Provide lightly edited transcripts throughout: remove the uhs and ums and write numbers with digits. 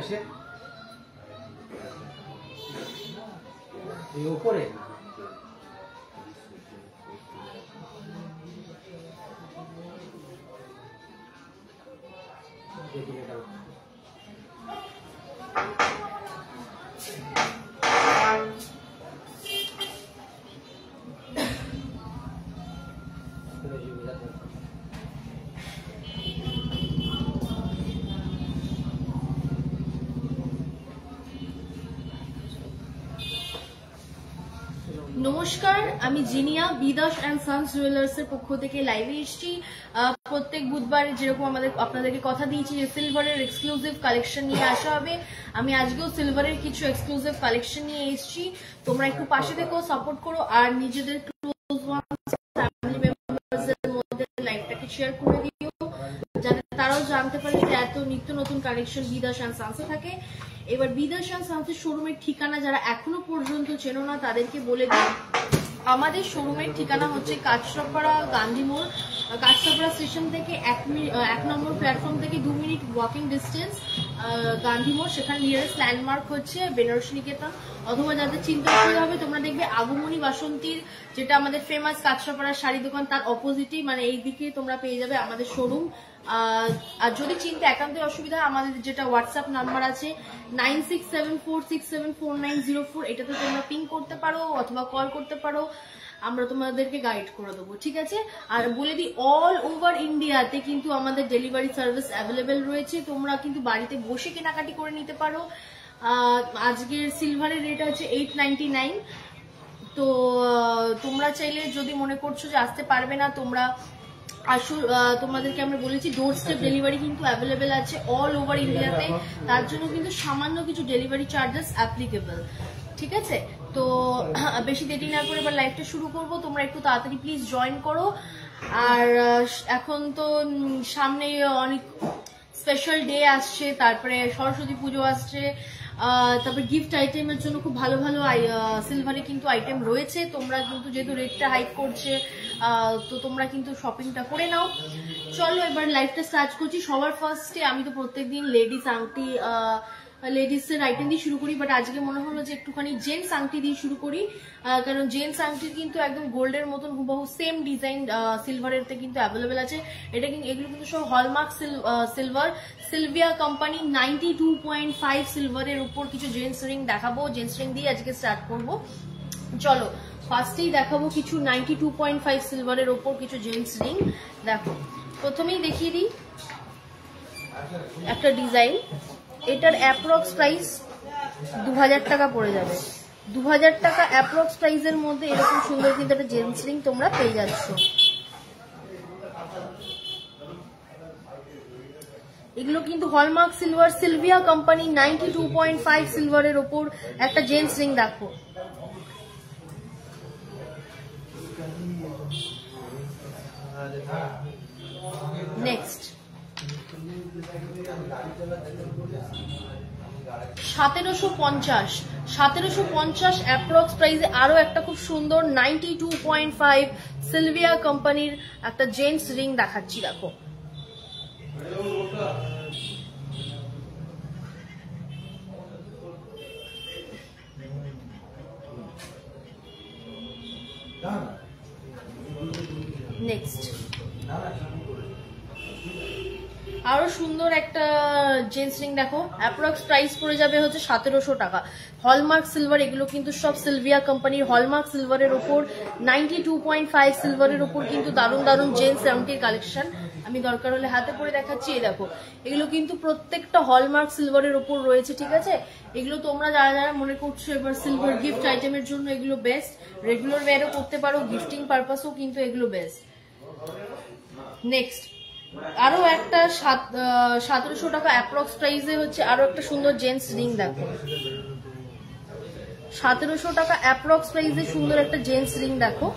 এসে এই উপরে দেখি এটা নমস্কার, আমি জিনিয়া বিদাস অ্যান্ড সানস জুয়েলার্স এর পক্ষ থেকে লাইভে এসেছি। প্রত্যেক বুধবার যেরকম আপনাদেরকে কথা দিয়েছি যে সিলভারের এক্সক্লুসিভ কালেকশন নিয়ে আসা হবে, আমি আজকেও সিলভারের কিছু এক্সক্লুসিভ কালেকশন নিয়ে এসেছি। তোমরা একটু পাশে থেকো, সাপোর্ট করো, আর নিজেদের ক্লোজ ওয়ান্স ফ্যামিলি মেম্বারস এর মধ্যে লাইভটাকে শেয়ার করে দিও, যাতে তারাও জানতে পারে যে এত নিত্য নতুন কালেকশন বিদাস অ্যান্ড সানসে থাকে। এবার বিদাস অ্যান্ড সানসের শোরুমের ঠিকানা যারা এখনো পর্যন্ত চেনো না তাদেরকে বলে দিই, আমাদের শোরুমের ঠিকানা হচ্ছে কাঁচরাপাড়া গান্ধী মোড়। কাঁচরাপাড়া স্টেশন থেকে 1 নম্বর প্ল্যাটফর্ম থেকে 2 মিনিট ওয়াকিং ডিস্টেন্স গান্ধী মোড়। সেখানে নিয়ারেস্ট ল্যান্ডমার্ক হচ্ছে বেনারসি নিকেতন, অথবা যাদের চিন্তা করতে হবে তোমরা দেখবে আগমনী বাসন্তীর, যেটা আমাদের ফেমাস কাঁচরাপাড়ার শাড়ি দোকান, তার অপোজিটেই মানে এই দিকে তোমরা পেয়ে যাবে আমাদের শোরুম। আর যদি চিনতে একান্তই অসুবিধা, আমাদের যেটা হোয়াটসঅ্যাপ নাম্বার আছে 9674674904, এটাতে তোমরা পিং করতে পারো অথবা কল করতে পারো, আমরা তোমাদেরকে গাইড করে দেবো, ঠিক আছে। আর বলে দিই, অল ওভার ইন্ডিয়াতে কিন্তু আমাদের ডেলিভারি সার্ভিস অ্যাভেলেবেল রয়েছে, তোমরা কিন্তু বাড়িতে বসে কেনাকাটি করে নিতে পারো। আজকের সিলভারের রেট আছে 899। তো তোমরা চাইলে যদি মনে করছো যে আসতে পারবে না, তোমরা তোমাদেরকে আমরা বলেছি ডোর স্টেপ ডেলিভারি কিন্তু অ্যাভেলেবেল আছে অল ওভার ইন্ডিয়াতে, তার জন্য কিন্তু সামান্য কিছু ডেলিভারি চার্জেস অ্যাপ্লিকেবল, ঠিক আছে। তো বেশি দেরি না করে এবার লাইভটা শুরু করব, তোমরা একটু তাড়াতাড়ি প্লিজ জয়েন করো। আর এখন তো সামনে অনেক স্পেশাল ডে আসছে, তারপরে সরস্বতী পুজো আসছে, তারপরে গিফট আইটেমের জন্য খুব ভালো ভালো সিলভারে কিন্তু আইটেম রয়েছে। তোমরা কিন্তু যেহেতু রেটটা হাইক করছে, তো তোমরা কিন্তু শপিংটা করে নাও। চলো এবার লাইভটা স্টার্ট করছি। সবার ফার্স্টে আমি তো প্রত্যেকদিন লেডিস আংটি, লেডিসের আইটেম দিয়ে শুরু করি, বাট আজকে মনে হলো যে একটুখানি জেন্টস আংটি দিয়ে শুরু করি, কারণ জেন্টস আংটির কিন্তু একদম গোল্ডের মতন হুবহু সেম ডিজাইন সিলভারের কিন্তু অ্যাভেলেবেল আছে। এটা কিন্তু এগুলো কিন্তু সব হলমার্ক সিলভার, সিলভিয়া কোম্পানি 92.5 সিলভারের উপর কিছু জেন্টস রিং দেখাবো। জেন্টস রিং দিয়ে আজকে স্টার্ট করবো। চলো ফার্স্টেই দেখাবো কিছু 92.5 সিলভারের উপর কিছু জেন্টস রিং। দেখো প্রথমেই দেখিয়ে দিই একটা ডিজাইন, এটার অ্যাপ্রক্স প্রাইস 2000 টাকা পড়ে যাবে। 2000 টাকা অ্যাপ্রক্স প্রাইসের মধ্যে এরকম সুন্দর কিন্তু একটা জেন্টস রিং তোমরা পেয়ে যাচ্ছ। এগুলো কিন্তু হলমার্ক সিলভার, সিলভিয়া কোম্পানি 92.5 সিলভারের ওপর একটা জেন্টস রিং। দেখো নেক্সট 1750 অ্যাপ্রক্স প্রাইসে আরো একটা খুব সুন্দর 92.5 সিলভিয়া কোম্পানির একটা জেন্টস রিং দেখাচ্ছি। দেখো নেক্সট আরো সুন্দর একটা জেন্টস রিং দেখো, অ্যাপ্রক্স প্রাইস পড়ে যাবে হচ্ছে 1700 টাকা। হলমার্ক সিলভার, এগুলো কিন্তু সব সিলভিয়া কোম্পানির হলমার্ক সিলভারের উপর 92.5 সিলভারের উপর কিন্তু দারুণ দারুণ জেন্টস আংটির কালেকশন আমি দরকার হলে হাতে পরে দেখাচ্ছি। এই দেখো এগুলো কিন্তু প্রত্যেকটা হলমার্ক সিলভারের উপর রয়েছে, ঠিক আছে। এগুলো তোমরা যারা যারা মনে করছো এবার সিলভার গিফট আইটেমের জন্য এগুলো বেস্ট, রেগুলার ওয়্যারও করতে পারো, গিফটিং পারপাসও কিন্তু এগুলো বেস্ট। নেক্সট আরো একটা 1700 টাকা অ্যাপ্রক্স প্রাইসে হচ্ছে আরো একটা সুন্দর জেন্টস রিং। দেখো 1700 টাকা অ্যাপ্রক্স প্রাইসে সুন্দর একটা জেন্টস রিং দেখো,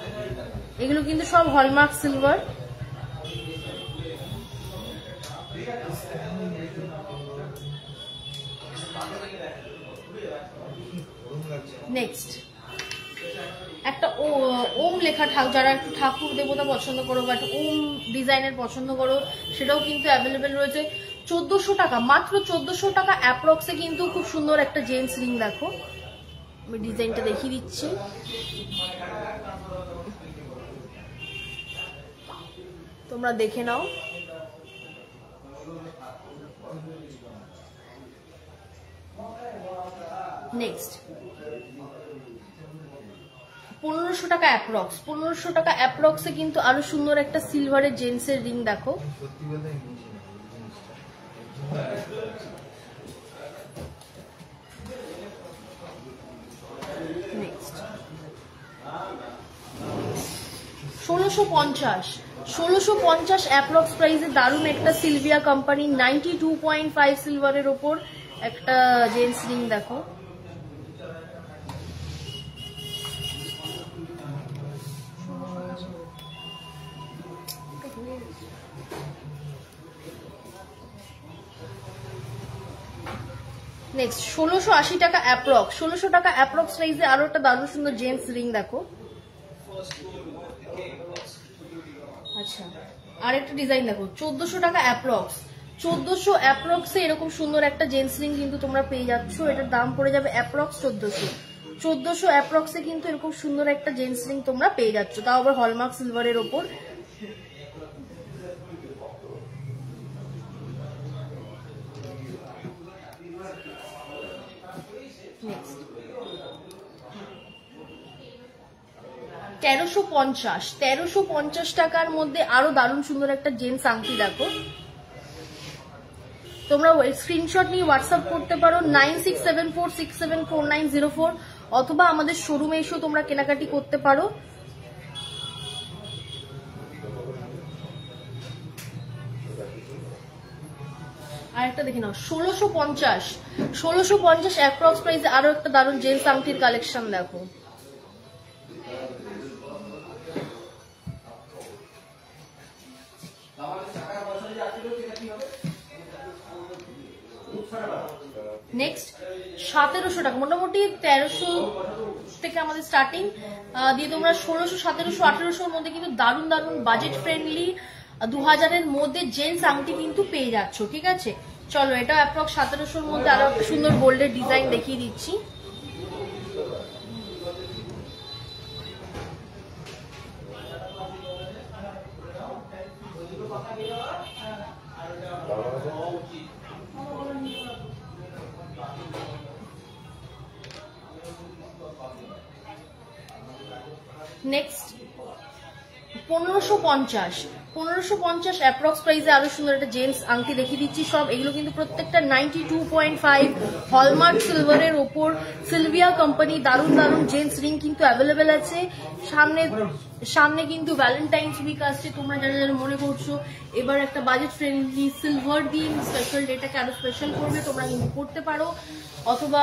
এগুলো কিন্তু সব হলমার্ক সিলভার। নেক্সট একটা ওম লেখা যারা একটু ঠাকুর দেবতা পছন্দ করো বা একটু ওম ডিজাইনের পছন্দ করো, সেটাও কিন্তু অ্যাভেলেবেল রয়েছে। 1400 টাকা, মাত্র 1400 টাকা অ্যাপ্রক্সে কিন্তু খুব সুন্দর একটা জেন্টস রিং। দেখো আমি ডিজাইনটা দেখিয়ে দিচ্ছি। তোমরা দেখে নাও। নেক্সট 1500 টাকা অ্যাপ্রক্স, 1500 টাকা অ্যাপ্রক্সে কিন্তু আরো সুন্দর একটা সিলভারের জেন্টসের রিং। দেখো নেক্সট 1650 অ্যাপ্রক্স প্রাইসে দারুণ একটা সিলভিয়া কোম্পানি 92.5 সিলভারের ওপর একটা জেন্টস রিং। দেখো নেক্সট 1680 টাকা অ্যাপ্রক্স, 1600 টাকা অ্যাপ্রক্স প্রাইসে আরো একটা দারুণ সুন্দর জেন্টস রিং। দেখো আচ্ছা আরেকটা ডিজাইন দেখো 1400 টাকা অ্যাপ্রক্স, 1400 অ্যাপ্রক্সে এরকম সুন্দর একটা জেন্টস রিং কিন্তু তোমরা পেয়ে যাচ্ছ। এটার দাম পড়ে যাবে অ্যাপ্রক্স 1400 অ্যাপ্রক্সে কিন্তু এরকম সুন্দর একটা জেন্টস রিং তোমরা পেয়ে যাচ্ছ, তাও আবার হলমার্ক সিলভারের ওপর। নেক্সট 1350 টাকার মধ্যে আরো দারুণ সুন্দর একটা জেন্টস আংটি। দেখো তোমরা স্ক্রিনশট নিয়ে হোয়াটসঅ্যাপ করতে পারো 9674674904, অথবা আমাদের শোরুমে এসেও তোমরা কেনাকাটি করতে পারো। আরেকটা দেখে নাও 1650 অ্যাপ্রক্স প্রাইসে আরো একটা দারুণ জেন্টস আংটির কালেকশন। দেখো নেক্সট 1700 টাকা, মোটামুটি 1300 থেকে আমাদের স্টার্টিং দিয়ে তোমরা 1600, 1700, 1800 মধ্যে কিন্তু দারুণ দারুণ বাজেট ফ্রেন্ডলি 2000-এর মধ্যে জেন্টস আংটি কিন্তু পেয়ে যাচ্ছ। ঠিক আছে চলো এটা অ্যাপ্রক্স 1700-র মধ্যে আরো সুন্দর গোল্ডের ডিজাইন দেখিয়ে দিচ্ছি। নেক্সট 1550 অ্যাপ্রক্স প্রাইসে আরো সুন্দর একটা জেন্টস আংটি দেখিয়ে দিচ্ছি। সব এগুলো কিন্তু প্রত্যেকটা 92.5 হলমার্ক সিলভারের ওপর সিলভিয়া কোম্পানি দারুণ দারুণ জেন্টস রিং কিন্তু অ্যাভেলেবেল আছে। সামনে কিন্তু ভ্যালেন্টাইন্স উইক আসছে, তোমরা যারা যারা মনে করছো এবার একটা বাজেট ফ্রেন্ডলি সিলভার দিন স্পেশাল ডেটাকে আরো স্পেশাল করবে, তোমরা কিন্তু করতে পারো, অথবা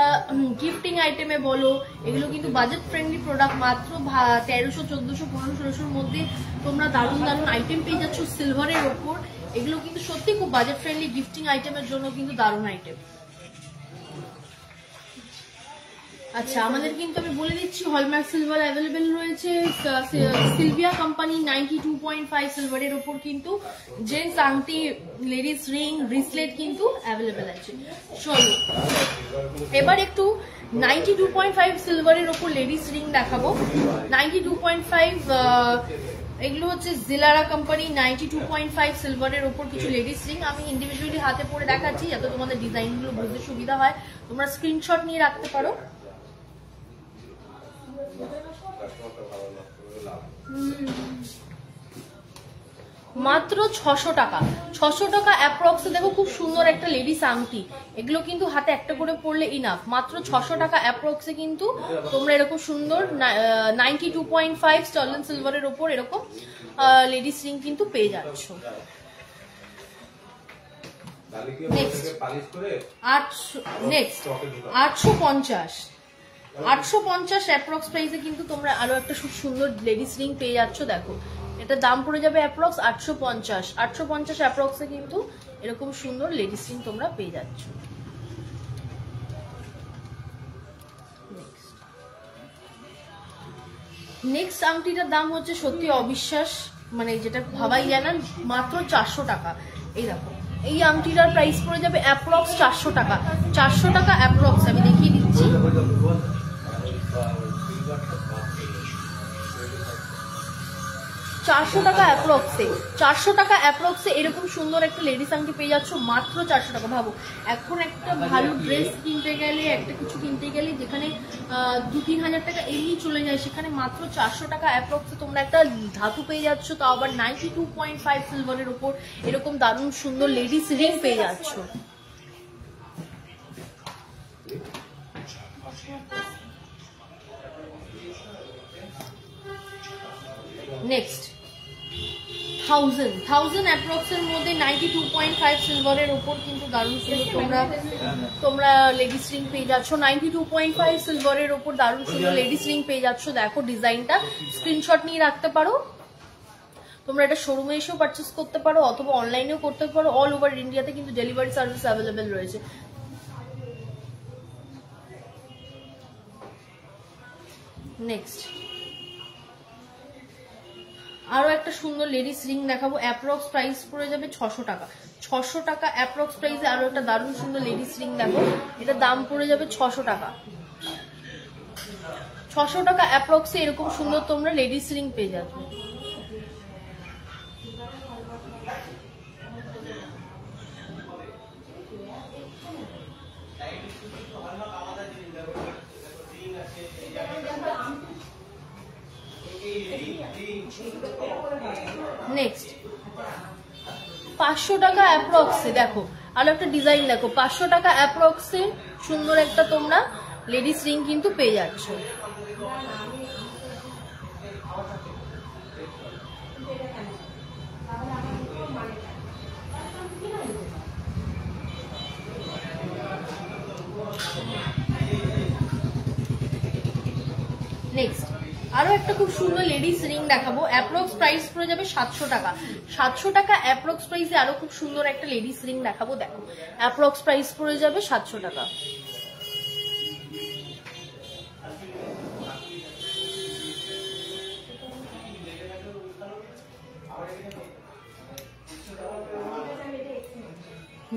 গিফটিং আইটেমে বলো। এগুলো কিন্তু বাজেট ফ্রেন্ডলি প্রোডাক্ট, মাত্র 1300, 1400, 1500, 1600-র মধ্যে তোমরা দারুণ দারুণ আইটেম পেয়ে যাচ্ছ সিলভারের ওপর। এগুলো কিন্তু সত্যি খুব বাজেট ফ্রেন্ডলি, গিফটিং আইটেমের জন্য কিন্তু দারুণ আইটেম। আচ্ছা আমাদের কিন্তু আমি বলে দিচ্ছি হলমার্ক সিলভার অ্যাভেলেবেল রয়েছে। সিলভিয়া কোম্পানি 92.5 সিলভারের ওপর কিন্তু জেন্টস আংটি, লেডিস রিং, ব্রেসলেট কিন্তু অ্যাভেলেবেল আছে। চলো এবার একটু 92.5 সিলভারের ওপর লেডিস রিং দেখাবো। 92.5 এগুলো হচ্ছে জিলারা কোম্পানি 92.5 সিলভারের ওপর কিছু লেডিস রিং। আমি ইন্ডিভিজুয়ালি হাতে পরে দেখাচ্ছি যাতে তোমাদের ডিজাইনগুলো বুঝতে সুবিধা হয়, তোমরা স্ক্রিনশট নিয়ে রাখতে পারো। মাত্র 600 টাকা, 600 টাকা অ্যাপ্রক্সে দেখো খুব সুন্দর একটা লেডিস আংটি। এগুলো কিন্তু হাতে একটা করে পরলে ইনাফ। মাত্র 600 টাকা অ্যাপ্রক্সে কিন্তু তোমরা এরকম সুন্দর 92.5 স্টার্লিং সিলভারের ওপর এরকম লেডিস রিং কিন্তু পেয়ে যাচ্ছ। নেক্সট 850 অ্যাপ্রক্স প্রাইসে কিন্তু তোমরা আরো একটা খুব সুন্দর লেডিস রিং পেয়ে যাচ্ছ। দেখো এটা দাম পড়ে যাবে অ্যাপ্রক্স 850 অ্যাপ্রক্সে কিন্তু এরকম সুন্দর লেডিস রিং তোমরা পেয়ে যাচ্ছ। নেক্সট আংটিটার দাম হচ্ছে সত্যি অবিশ্বাস, মানে যেটা ভাবাই যায় না, মাত্র 400 টাকা। এই দেখো এই আংটিটার প্রাইস পড়ে যাবে অ্যাপ্রক্স 400 টাকা। 400 টাকা অ্যাপ্রক্স, আমি দেখিয়ে দিচ্ছি। 400 টাকা অ্যাপ্রক্সে, 400 টাকা অ্যাপ্রক্সে এরকম সুন্দর একটা লেডিস আংটি পেয়ে যাচ্ছ মাত্র 400 টাকা। ভাবো এখন একটা ভালো ড্রেস কিনতে গেলে, একটা কিছু কিনতে গেলে যেখানে 2-3 হাজার টাকা এমনি চলে যায়, সেখানে মাত্র 400 টাকা অ্যাপ্রক্সে তোমরা একটা ধাতু পেয়ে যাচ্ছ, তাও আবার 92.5 সিলভারের উপর এরকম দারুণ সুন্দর লেডিস রিং পেয়ে যাচ্ছ। নেক্সট 1000 অ্যাপ্রক্সের মধ্যে 92.5 সিলভারের উপর কিন্তু দারুণ সুন্দর তোমরা লেডিস রিং পেয়ে যাচ্ছ। 92.5 সিলভারের উপর দারুণ সুন্দর লেডিস রিং পেয়ে যাচ্ছ। দেখো ডিজাইনটা, স্ক্রিনশট নিয়ে রাখতে পারো। তোমরা এটা শোরুমে এসেও পারচেস করতে পারো অথবা অনলাইনেও করতে পারো। অল ওভার ইন্ডিয়াতে কিন্তু ডেলিভারি সার্ভিস অ্যাভেলেবেল রয়েছে। নেক্সট আরো একটা সুন্দর লেডিস রিং দেখাবো, অ্যাপ্রক্স প্রাইস পড়ে যাবে 600 টাকা। 600 টাকা অ্যাপ্রক্স প্রাইসে আরো একটা দারুণ সুন্দর লেডিস রিং দেখো, এটা দাম পড়ে যাবে 600 টাকা। 600 টাকা অ্যাপ্রক্সে এরকম সুন্দর তোমরা লেডিস রিং পেয়ে যাবে। নেক্সট 500 টাকা অ্যাপ্রক্সে দেখো আরো একটা ডিজাইন দেখো, 500 টাকা অ্যাপ্রক্সে সুন্দর একটা তোমরা লেডিস রিং কিন্তু পেয়ে যাচ্ছ। নেক্সট আরো একটা খুব সুন্দর লেডিস রিং দেখাবো, অ্যাপ্রক্স প্রাইস পড়ে যাবে 700 টাকা। 700 টাকা অ্যাপ্রক্স প্রাইসে আরো খুব সুন্দর একটা লেডিস রিং দেখাবো, দেখো অ্যাপ্রক্স প্রাইস পড়ে যাবে 700 টাকা।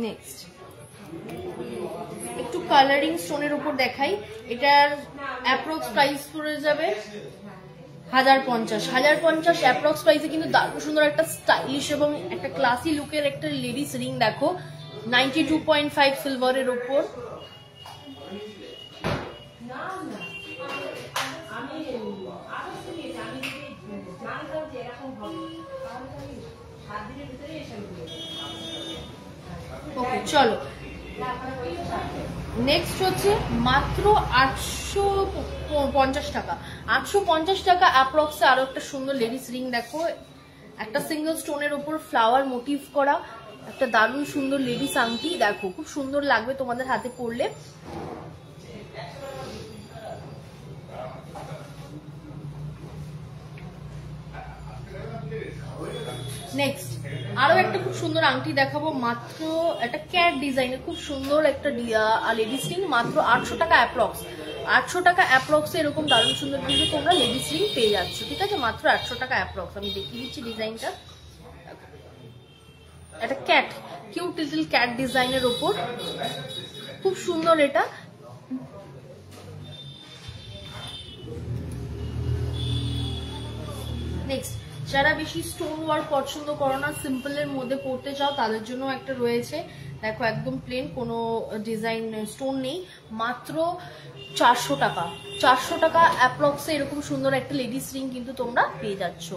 নেক্সট একটু কালারিং স্টোনের উপর দেখাই, এটার অ্যাপ্রক্স প্রাইস পড়ে যাবে 1050। 1050 অ্যাপ্রক্স প্রাইসে কিন্তু দারুণ সুন্দর একটা স্টাইলিশ এবং একটা ক্লাসি লুকের একটা লেডিস রিং দেখো, 92.5 সিলভারের উপর। ওকে চলো নেক্সট হচ্ছে মাত্র 850 টাকা। 850 টাকা অ্যাপ্রক্সে আরো একটা সুন্দর লেডিস রিং দেখো, একটা সিঙ্গেল স্টোনের উপর ফ্লাওয়ার মোটিভ করা একটা দারুণ সুন্দর লেডিস আংটি দেখো, খুব সুন্দর লাগবে তোমাদের হাতে পরলে। নেক্সট আরো একটা খুব সুন্দর আংটি দেখাবো, মাত্র একটা ক্যাট ডিজাইনের খুব সুন্দর একটা লেডিস রিং, মাত্র 800 টাকা অ্যাপ্রক্স। 800 টাকা অ্যাপ্রক্সে এরকম দারুণ সুন্দর কিন্তু তোমরা লেডিস রিং পেয়ে যাচ্ছ, ঠিক আছে, মাত্র 800 টাকা অ্যাপ্রক্স। আমি দেখিয়ে দিচ্ছি ডিজাইনটা, একটা ক্যাট কিউট লিটল ক্যাট ডিজাইনের ওপর খুব সুন্দর এটা। নেক্সট যারা বেশি স্টোন ওয়ার্ক পছন্দ করো না, সিম্পলের মধ্যে পড়তে চাও, তাদের জন্য একটা রয়েছে দেখো, একদম প্লেন, কোনো ডিজাইন স্টোন নেই, মাত্র 400 টাকা। 400 টাকা অ্যাপ্রক্সে এরকম সুন্দর একটা লেডিস রিং কিন্তু তোমরা পেয়ে যাচ্ছ।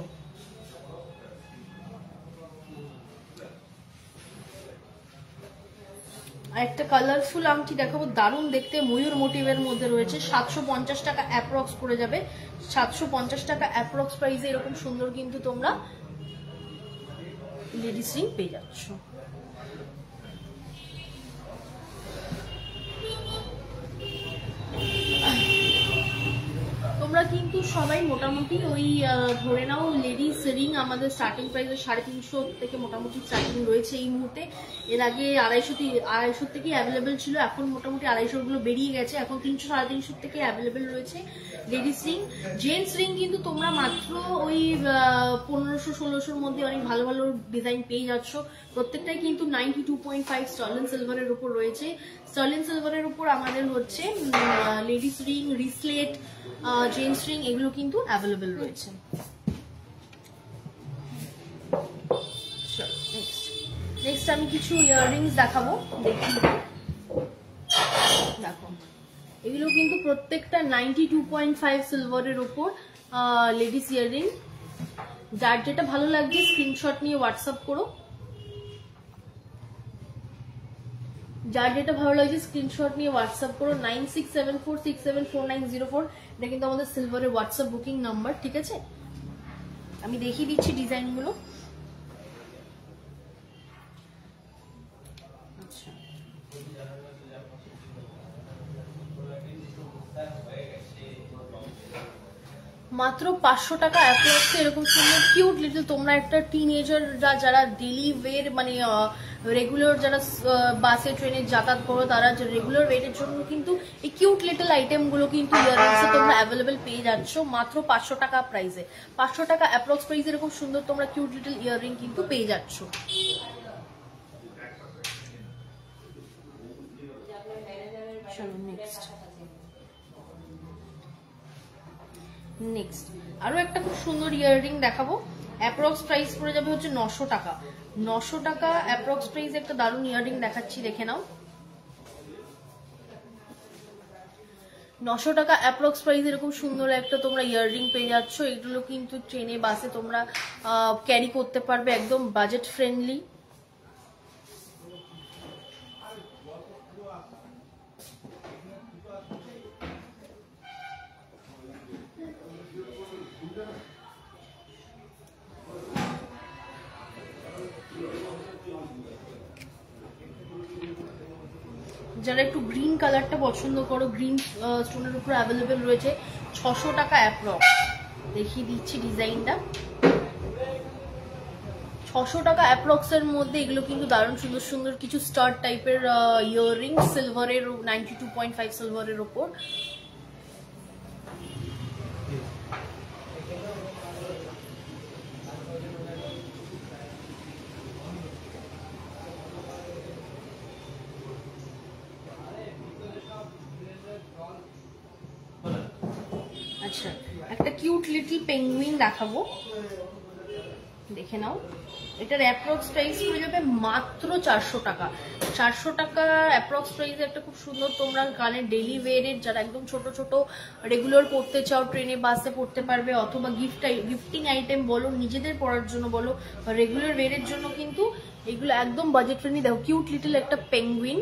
আর একটা কালারফুল আংটি দেখাবো, দারুণ দেখতে, ময়ূর মোটিভের মধ্যে রয়েছে, 750 টাকা অ্যাপ্রক্স পড়ে যাবে। 750 টাকা অ্যাপ্রক্স প্রাইসে এরকম সুন্দর কিন্তু তোমরা লেডিস রিং পেয়ে যাচ্ছ। তোমরা তোমরা কিন্তু সবাই মোটামুটি ওই ধরে নাও লেডিস রিং আমাদের স্টার্টিং প্রাইস 350 থেকে মোটামুটি স্টার্টিং রয়েছে এই মুহূর্তে। এর আগে 250 থেকে অ্যাভেলেবেল ছিল, এখন মোটামুটি 250 গুলো বেরিয়ে গেছে, এখন 300 350 থেকে অ্যাভেলেবেল রয়েছে লেডিস রিং। জেন্টস রিং কিন্তু তোমরা মাত্র ওই 1500-1600 মধ্যে অনেক ভালো ভালো ডিজাইন পেয়ে যাচ্ছ। প্রত্যেকটাই কিন্তু 92.5 স্টার্লিং সিলভারের উপর রয়েছে। স্টার্লিং সিলভারের উপর আমাদের হচ্ছে লেডিস রিং, রিসলেট, জেন্টস রিং এগুলো কিন্তু অ্যাভেলেবেল রয়েছে। নেক্সট আমি কিছু ইয়াররিংস দেখাবো, দেখো এগুলো কিন্তু প্রত্যেকটা 92.5 সিলভারের উপর লেডিস ইয়াররিং। যার যেটা ভালো লাগছে স্ক্রিনশট নিয়ে হোয়াটসঅ্যাপ করো, যার যেটা ভালো লাগছে স্ক্রিনশট নিয়ে হোয়াটসঅ্যাপ করো 9674674904। এটা কিন্তু আমাদের সিলভারের হোয়াটসঅ্যাপ বুকিং নাম্বার, ঠিক আছে? আমি দেখিয়ে দিচ্ছি ডিজাইনগুলো। আচ্ছা, মাত্র 500 টাকা অ্যাপ্রক্সে এরকম সুন্দর কিউট লিটল, তোমরা একটা টিনেজার যারা ডেইলি ওয়ের মানে রেগুলার যারা বাসে ট্রেনে যাতায়াত করো তারা রেগুলার ওয়েরের জন্য কিন্তু এই কিউট লিটল আইটেম গুলো কিন্তু ইয়াররিংসে তোমরা অ্যাভেলেবেল পেয়ে যাচ্ছ মাত্র 500 টাকা প্রাইসে। 500 টাকা অ্যাপ্রক্স প্রাইসে এরকম সুন্দর তোমরা কিউট লিটল ইয়াররিং কিন্তু পেয়ে যাচ্ছ। চলো নেক্সট আরো একটা খুব সুন্দর ইয়াররিং দেখাবো। অ্যাপ্রক্স প্রাইস পড়ে যাবে হচ্ছে 900 টাকা। 900 টাকা অ্যাপ্রক্স প্রাইস একটা দারুণ ইয়াররিং দেখাচ্ছি, দেখে নাও। 900 টাকা অ্যাপ্রক্স প্রাইস এরকম সুন্দর একটা তোমরা ইয়াররিং পেয়ে যাচ্ছ। এগুলো কিন্তু ট্রেনে বাসে তোমরা ক্যারি করতে পারবে, একদম বাজেট ফ্রেন্ডলি। যারা একটু গ্রিন কালারটা পছন্দ করো, গ্রিন স্টোনের উপর অ্যাভেলেবেল রয়েছে 600 টাকা অ্যাপ্রক্স। দেখিয়ে দিচ্ছি ডিজাইনটা। 600 টাকা অ্যাপ্রক্স এর মধ্যে এগুলো কিন্তু দারুণ সুন্দর সুন্দর কিছু স্টার টাইপের ইয়াররিং, সিলভারের 92.5 সিলভারের উপর। আচ্ছা, একটা কিউট লিটল পেঙ্গুইন দেখাবো, দেখে নাও। এটার অ্যাপ্রক্স প্রাইস পড়ে যাবে মাত্র 400 টাকা। 400 টাকা অ্যাপ্রক্স প্রাইসে একটা খুব সুন্দর তোমরা কানের ডেইলি ওয়েরের যারা একদম ছোট ছোট রেগুলার পড়তে চাও, ট্রেনে বাসে পড়তে পারবে, অথবা গিফটিং আইটেম বলো, নিজেদের পড়ার জন্য বলো, রেগুলার ওয়েরের জন্য কিন্তু এগুলো একদম বাজেট ফ্রেন্ডলি। দেখো কিউট লিটল একটা পেঙ্গুইন,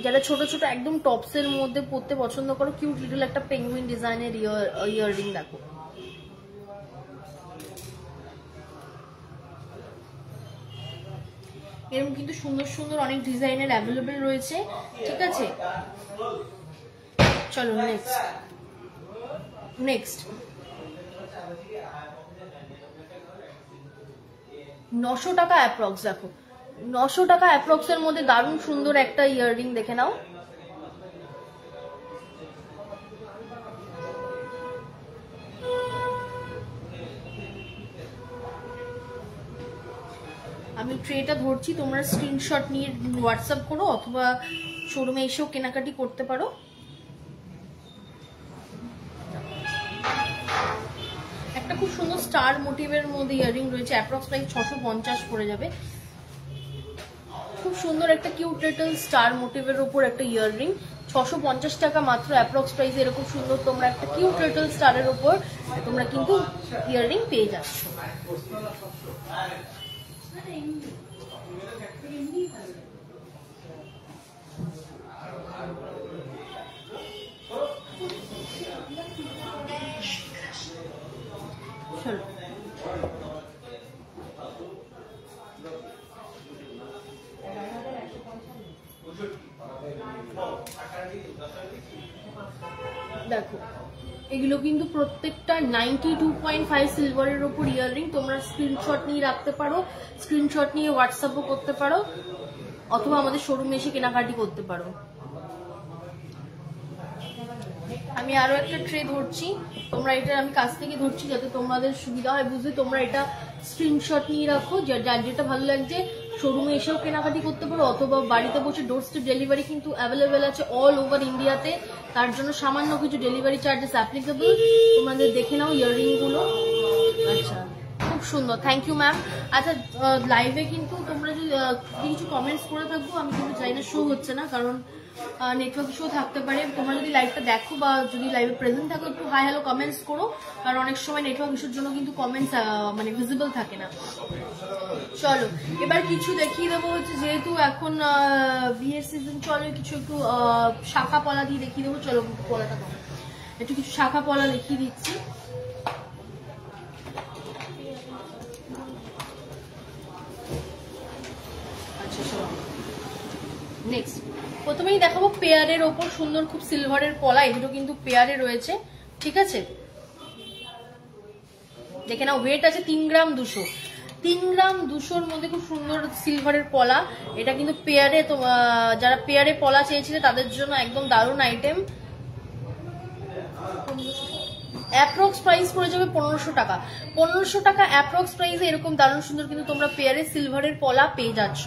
যারা ছোট ছোট একদম টপসের মধ্যে পড়তে পছন্দ করো, কিউট লিটল একটা পেঙ্গুইন ডিজাইনের ইয়াররিং দেখো। এরকম কিন্তু সুন্দর সুন্দর অনেক ডিজাইনের অ্যাভেলেবেল রয়েছে, ঠিক আছে? চলো নেক্সট 900 টাকা অ্যাপ্রক্স। দেখো 900 টাকা অ্যাপ্রক্স এর মধ্যে দারুণ সুন্দর একটা ইয়াররিং, দেখে নাও। আমি ট্রেটা ধরছি, তোমরা স্ক্রিনশট নিয়ে হোয়াটসঅ্যাপ করো অথবা শোরুমে এসেও কেনাকাটি করতে পারো। একটা খুব সুন্দর স্টার মোটিভের মধ্যে ইয়াররিং রয়েছে, অ্যাপ্রক্স প্রাইস 650 পড়ে যাবে। খুব সুন্দর একটা কিউট লিটল স্টার মোটিভের উপর একটা ইয়াররিং, 650 টাকা মাত্র অ্যাপ্রক্স প্রাইস। এরকম সুন্দর তোমরা একটা কিউট লিটল স্টারের উপর তোমরা কিন্তু ইয়াররিং পেয়ে যাচ্ছ। দেখো এগুলো কিন্তু প্রত্যেকটা 92.5 সিলভারের উপর ইয়াররিং। তোমরা স্ক্রিনশট নিয়ে রাখতে পারো, স্ক্রিনশট নিয়ে হোয়াটসঅ্যাপও করতে পারো, অথবা আমাদের শোরুমে এসে কেনাকাটি করতে পারো। আমি আরো একটা ট্রে ধরছি, তোমরা এটা আমি কাছ থেকে ধরছি যাতে তোমাদের সুবিধা হয় বুঝতে। তোমরা এটা স্ক্রিনশট নিয়ে রাখো, যার যেটা ভালো লাগছে শোরুমে এসেও কেনাকাটি করতে পারো, অথবা বাড়িতে বসে ডোর স্টেপ ডেলিভারি কিন্তু অ্যাভেলেবেল আছে অল ওভার ইন্ডিয়াতে। তার জন্য সামান্য কিছু ডেলিভারি চার্জেস অ্যাপ্লিকেবল। তোমাদের দেখে নাও ইয়াররিং গুলো। আচ্ছা খুব সুন্দর, থ্যাংক ইউ ম্যাম। আচ্ছা লাইভে কিন্তু তোমরা যদি কিছু কমেন্টস করে থাকবো, আমি কিন্তু জানি না শো হচ্ছে না, কারণ নেটওয়ার্ক শো থাকতে পারে। তোমরা যদি লাইভটা দেখো বা যদি লাইভে প্রেজেন্ট থাকো একটু হাই হ্যালো কমেন্টস করো, কারণ অনেক সময় নেটওয়ার্ক ইস্যুর জন্য কিন্তু কমেন্টস মানে ভিজিবল থাকে না। চলো এবার কিছু দেখিয়ে দেবো, হচ্ছে যেহেতু এখন বিয়ের সিজন চলে, কিছু একটু শাখা পলা দিয়ে দেখিয়ে দেবো। চলো পলাটা দাও, একটু কিছু শাখা পলা দেখিয়ে দিচ্ছি। আচ্ছা চলো নেক্সট প্রথমেই দেখাবো পেয়ারের ওপর সুন্দর খুব সিলভারের পলা। এগুলো কিন্তু পেয়ারে রয়েছে, ঠিক আছে। দেখে নাও ওয়েট আছে 3 গ্রাম 200। 3 গ্রাম 200-র মধ্যে খুব সুন্দর সিলভারের পলা। এটা কিন্তু পেয়ারে, যারা পেয়ারে পলা চেয়েছিলে তাদের জন্য একদম দারুণ আইটেম। অ্যাপ্রক্স প্রাইস পড়ে যাবে 1500 টাকা। 1500 টাকা অ্যাপ্রক্স প্রাইসে এরকম দারুণ সুন্দর কিন্তু তোমরা পেয়ারে সিলভারের পলা পেয়ে যাচ্ছ।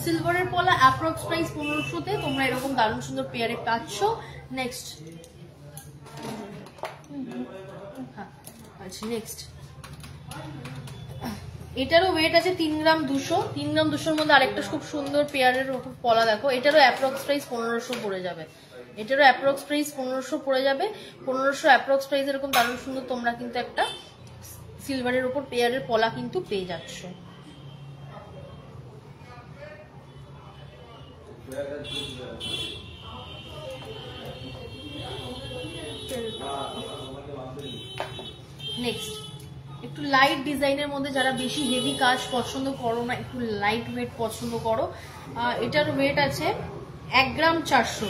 সিলভারের পলা অ্যাপ্রক্স প্রাইস 1500-তে তোমরা এরকম দারুণ সুন্দর পেয়ারে পাচ্ছ। নেক্সট আচ্ছা নেক্সট এটারও ওয়েট আছে 3 গ্রাম 200। 3 গ্রাম 200-র মধ্যে আরেকটা খুব সুন্দর পেয়ারের পলা দেখো। এটারও অ্যাপ্রক্স প্রাইস 1500 পড়ে যাবে। এটারও অ্যাপ্রক্স প্রাইস 1500 পড়ে যাবে। 1500 অ্যাপ্রক্স প্রাইস এরকম দারুণ সুন্দর তোমরা কিন্তু একটা সিলভারের উপর পেয়ারের পলা কিন্তু পেয়ে যাচ্ছ। নেক্সট একটু লাইট ডিজাইনের মধ্যে যারা বেশি হেভি কাজ পছন্দ করো না, একটু লাইট ওয়েট পছন্দ করো, এটার ওয়েট আছে 1 গ্রাম 400।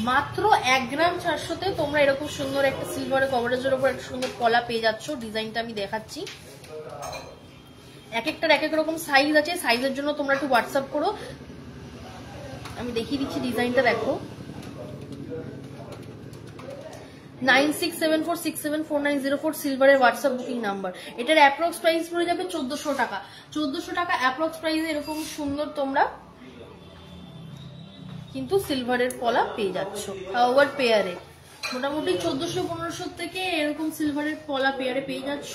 মাত্র 1 গ্রাম 400-তে তোমরা এরকম সুন্দর একটা সিলভারের কভারেজের উপর একটা সুন্দর পলা পেয়ে যাচ্ছ। ডিজাইনটা আমি দেখাচ্ছি, এক একটার এক এক রকম সাইজ আছে। সাইজের জন্য তোমরা একটু হোয়াটসঅ্যাপ করো, আমি দেখিয়ে দিচ্ছি ডিজাইনটা দেখো। 9674674904 সিলভারের হোয়াটসঅ্যাপ বুকিং নাম্বার। এটার অ্যাপ্রক্স প্রাইস পড়ে যাবে 1400 টাকা। 1400 টাকা অ্যাপ্রক্স প্রাইসে এরকম সুন্দর তোমরা কিন্তু সিলভারের পলা পেয়ে যাচ্ছ ওভার পেয়ারে। মোটামুটি 1400-1500 থেকে এরকম সিলভারের পলা পেয়ারে পেয়ে যাচ্ছ।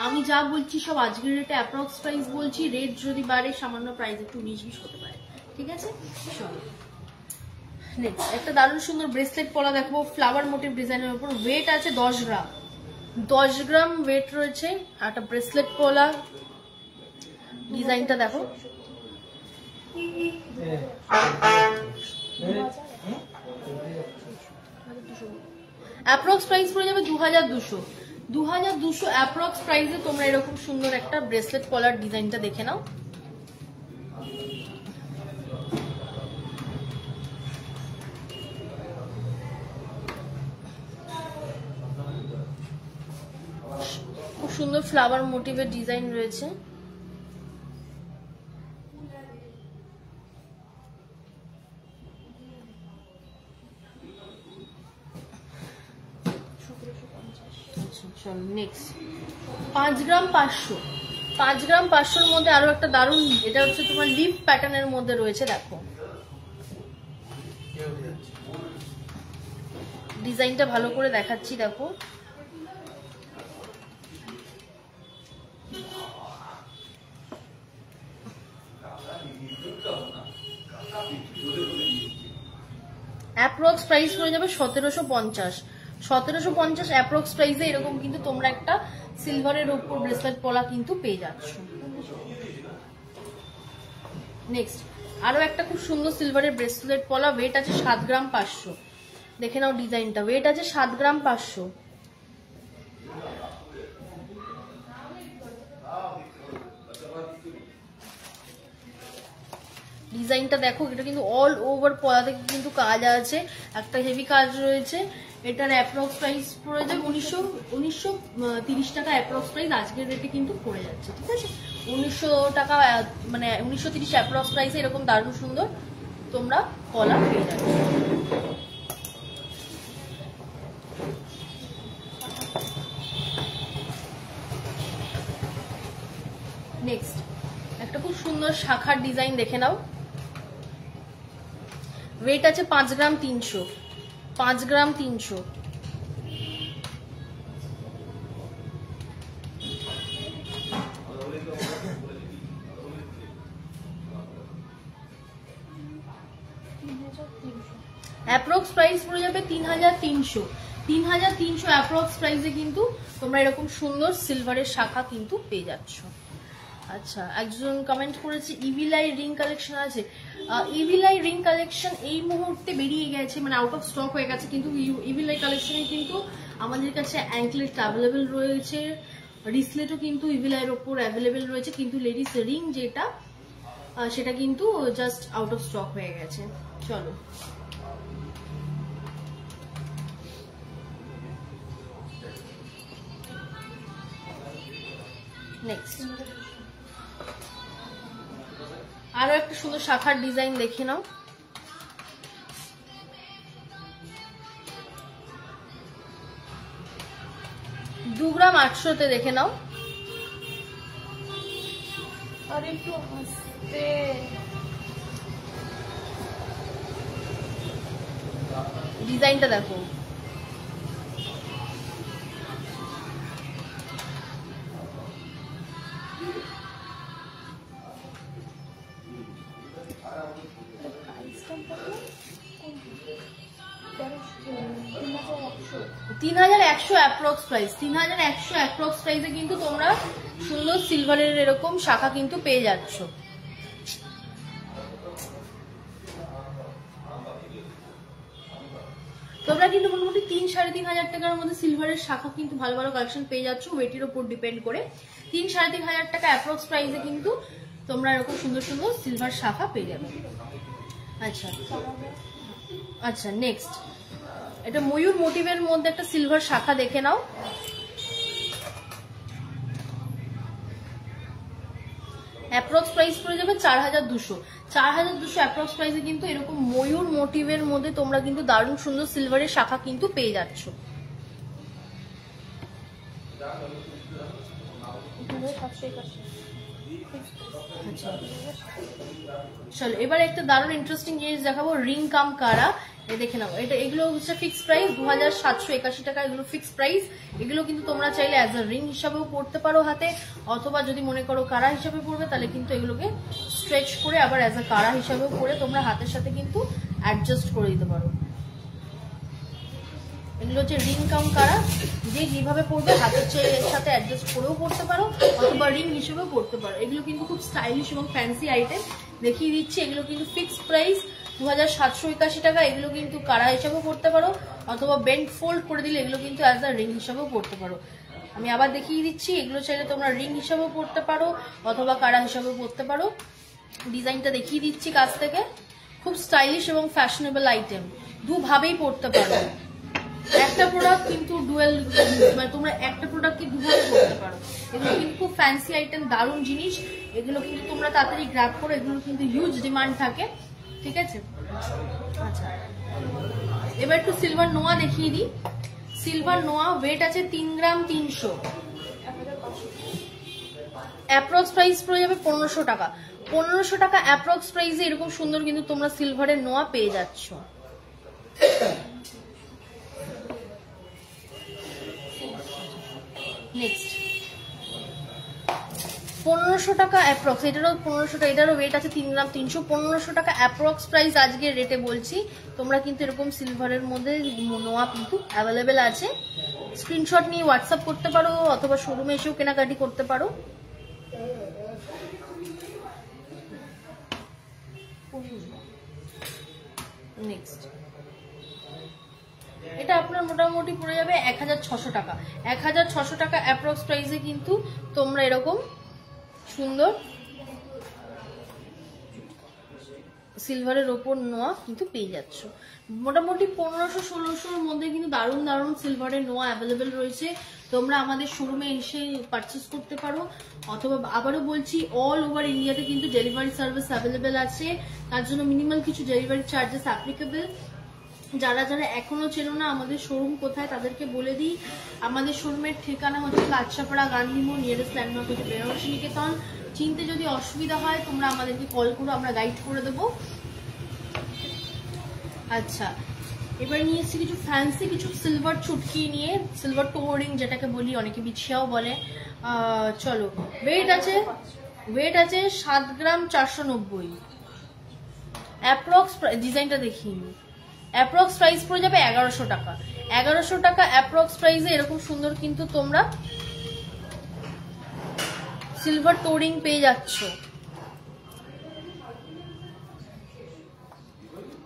আমি যা বলছি সব আজকের রেটে অ্যাপ্রক্স প্রাইস বলছি, রেট যদি বাড়ে সামান্য প্রাইস একটু 19-20 হতে পারে, ঠিক আছে। নেক্সট একটা দারুণ সুন্দর ব্রেসলেট পলা দেখবো ফ্লাওয়ার মোটিভ ডিজাইনের উপর। ওয়েট আছে 10 গ্রাম। 10 গ্রাম ওয়েট রয়েছে। একটা ব্রেসলেট পলা, ডিজাইনটা দেখো। অ্যাপ্রক্স প্রাইস পড়ে যাবে 2200। 2200 অ্যাপ্রক্স প্রাইসে তোমরা এরকম সুন্দর একটা ব্রেসলেট পলার ডিজাইনটা দেখে নাও। খুব সুন্দর ফ্লাওয়ার মোটিভের ডিজাইন রয়েছে। নেক্সট 5 গ্রাম 500। 5 গ্রাম 500-র মধ্যে আরো একটা দারুণ, এটা হচ্ছে তোমার লিফ প্যাটার্নের মধ্যে রয়েছে। দেখো ডিজাইনটা ভালো করে দেখাচ্ছি, দেখো অ্যাপ্রক্স প্রাইস হয়ে যাবে 1750। 1750 অ্যাপ্রক্স প্রাইসে এরকম কিন্তু তোমরা একটা সিলভারের উপর ব্রেসলেট পলা কিন্তু পেয়ে যাচ্ছ। নেক্সট আরো একটা খুব সুন্দর সিলভারের ব্রেসলেট পলা। ওয়েট আছে 7 গ্রাম 500। দেখে নাও ডিজাইনটা। ওয়েট আছে 7 গ্রাম 500। ডিজাইনটা দেখো, এটা কিন্তু অল ওভার পলা থেকে কিন্তু কাজ আছে, একটা হেভি কাজ রয়েছে। এটার অ্যাপ্রক্স প্রাইস পড়ে যাবে 1930 টাকা অ্যাপ্রক্স প্রাইস আজকের রেটে কিন্তু পড়ে যাচ্ছে, ঠিক আছে? 1900 টাকা মানে 1930 অ্যাপ্রক্স প্রাইসে এরকম দারুণ সুন্দর তোমরা কলার পেয়ে যাবে। নেক্সট একটা খুব সুন্দর শাখার ডিজাইন দেখে নাও। ওয়েট আছে 5 গ্রাম 300, 5 গ্রাম 300। অ্যাপ্রক্স প্রাইস পড়ে যাবে 3300, 3300 অ্যাপ্রক্স প্রাইসে কিন্তু তোমরা এরকম সুন্দর সিলভারের শাখা কিন্তু পেয়ে যাচ্ছ। আচ্ছা, একজন কমেন্ট করেছে ইভিলাই রিং কালেকশন আছে। ইভিলাই রিং কালেকশন এই মুহূর্তে বেরিয়ে গেছে, মানে আউট অফ স্টক হয়ে গেছে, কিন্তু ইভিলাই কালেকশনে কিন্তু আমাদের কাছে অ্যাঙ্কলেট অ্যাভেলেবেল রয়েছে, রিসলেটও কিন্তু ইভিলাইয়ের ওপর অ্যাভেলেবেল রয়েছে, কিন্তু লেডিস রিং যেটা সেটা কিন্তু জাস্ট আউট অফ স্টক হয়ে গেছে। চলো নেক্সট আরো একটা সুন্দর শাখার ডিজাইন দেখে নাও। 2 গ্রাম 800 তে দেখে নাও। আরে একটু হাসতে, ডিজাইনটা দেখো, অ্যাপ্রক্স প্রাইস 3100 অ্যাপ্রক্স প্রাইসে কিন্তু তোমরা সুন্দর সিলভারের এরকম শাখা কিন্তু পেয়ে যাচ্ছ। তোমরা কিন্তু মোটামুটি 3-3.5 টাকার মধ্যে সিলভারের শাখা কিন্তু ভালো ভালো কালেকশন পেয়ে যাচ্ছ, ওয়েটের উপর ডিপেন্ড করে। 3-3.5 টাকা অ্যাপ্রক্স প্রাইসে কিন্তু তোমরা এরকম সুন্দর সুন্দর সিলভার শাখা পেয়ে যাবে। আচ্ছা আচ্ছা, নেক্সট এটা ময়ূর মোটিভের মধ্যে একটা সিলভার শাখা দেখে নাও। অ্যাপ্রক্স প্রাইস পড়ে যাবে 4200, 4200 অ্যাপ্রক্স প্রাইসে কিন্তু এরকম ময়ূর মোটিভের মধ্যে তোমরা কিন্তু দারুণ সুন্দর সিলভারের শাখা কিন্তু পেয়ে যাচ্ছ। চলো এবার একটা দারুণ ইন্টারেস্টিং জিনিস দেখাবো, রিং কাম কারা। দেখে নাও, এটা এগুলো হচ্ছে ফিক্স প্রাইস 2781 টাকা, এগুলো ফিক্স প্রাইস। এগুলো কিন্তু তোমরা চাইলে অ্যাজ আ রিং হিসাবেও পড়তে পারো হাতে, অথবা যদি মনে করো কারা হিসাবে পড়বে তাহলে কিন্তু এগুলোকে স্ট্রেচ করে আবার অ্যাজ আ কারা হিসাবেও পরে তোমরা হাতের সাথে কিন্তু অ্যাডজাস্ট করে দিতে পারো। এগুলো হচ্ছে রিং কাম কারা, যে যেভাবে পড়বে হাতের সাথে অ্যাডজাস্ট করেও পড়তে পারো অথবা রিং হিসেবেও পড়তে পারো। এগুলো কিন্তু খুব স্টাইলিশ এবং ফ্যান্সি আইটেম দেখিয়ে দিচ্ছি। এগুলো কিন্তু ফিক্সড প্রাইস 2781 টাকা। এগুলো কিন্তু কারা হিসাবেও পড়তে পারো অথবা বেন্ড ফোল্ড করে দিলে এগুলো কিন্তু অ্যাজ আ রিং হিসাবেও পড়তে পারো। আমি আবার দেখিয়ে দিচ্ছি, এগুলো চাইলে তোমরা রিং হিসাবেও পড়তে পারো অথবা কারা হিসাবেও পড়তে পারো। ডিজাইনটা দেখিয়ে দিচ্ছি কাছ থেকে, খুব স্টাইলিশ এবং ফ্যাশনেবল আইটেম, দুভাবেই পড়তে পারো। একটা প্রোডাক্ট কিন্তু ডুয়েল, মানে তোমরা একটা প্রোডাক্টকে দুভাবে পড়তে পারো। এগুলো কিন্তু খুব ফ্যান্সি আইটেম, দারুণ জিনিস। এগুলো কিন্তু তোমরা তাড়াতাড়ি গ্র্যাব করো, এগুলো কিন্তু হিউজ ডিমান্ড থাকে, ঠিক আছে? আচ্ছা, এবার একটু সিলভার নোয়া দেখিয়ে দিই। সিলভার নোয়া ওয়েট আছে 3 গ্রাম 300, অ্যাপ্রক্স প্রাইস পড়ে যাবে 1500 টাকা। 1500 টাকা অ্যাপ্রক্স প্রাইসে এরকম সুন্দর কিন্তু তোমরা সিলভারের নোয়া পেয়ে যাচ্ছ। নেক্সট 1500 টাকা অ্যাপ্রক্স, এটারও 1500 টাকা, এটারও ওয়েট আছে 3 গ্রাম 300। 1500 টাকা অ্যাপ্রক্স প্রাইস আজকের রেটে বলছি। তোমরা কিন্তু এরকম সিলভারের মধ্যে নোয়া কিন্তু অ্যাভেলেবেল আছে। স্ক্রিনশট নিয়ে হোয়াটসঅ্যাপ করতে পারো অথবা শোরুমে এসেও কেনাকাটি করতে পারো। নেক্সট এটা আপনার মোটামুটি পড়ে যাবে 1600 টাকা। 1600 টাকা অ্যাপ্রক্স প্রাইসে কিন্তু তোমরা এরকম সুন্দর সিলভারের ওপর নোয়া কিন্তু পেয়ে যাচ্ছ। মোটামুটি 1500-1600-র মধ্যে কিন্তু দারুণ দারুণ সিলভারের নোয়া অ্যাভেলেবেল রয়েছে। তোমরা আমাদের শোরুমে এসে পারচেস করতে পারো, অথবা আবারও বলছি অল ওভার ইন্ডিয়াতে কিন্তু ডেলিভারি সার্ভিস অ্যাভেলেবেল আছে। তার জন্য মিনিমাম কিছু ডেলিভারি চার্জেস অ্যাপ্লিকেবল। যারা যারা এখনো চেনো না আমাদের শোরুম কোথায় তাদেরকে বলে দিই, আমাদের শোরুমের ঠিকানা হচ্ছে লাচ্ছাপাড়া গান্ধী মোড়, নিয়ারেস্ট ল্যান্ডমার্ক হচ্ছে বেনারসি নিকেতন। চিনতে যদি অসুবিধা হয় তোমরা আমাদেরকে কল করো, আমরা গাইড করে দেবো। আচ্ছা, এবার নিয়ে এসেছি কিছু ফ্যান্সি কিছু সিলভার চুটকি নিয়ে, সিলভার টোরিং যেটাকে বলি, অনেকে বিছিয়াও বলে। চলো, ওয়েট আছে 7 গ্রাম 490। অ্যাপ্রক্স ডিজাইনটা দেখিয়ে নিই। অ্যাপ্রক্স প্রাইস পড়ে যাবে 1100 টাকা। 1100 টাকা অ্যাপ্রক্স প্রাইসে এরকম সুন্দর কিন্তু তোমরা সিলভার টোরিং পেয়ে যাচ্ছ।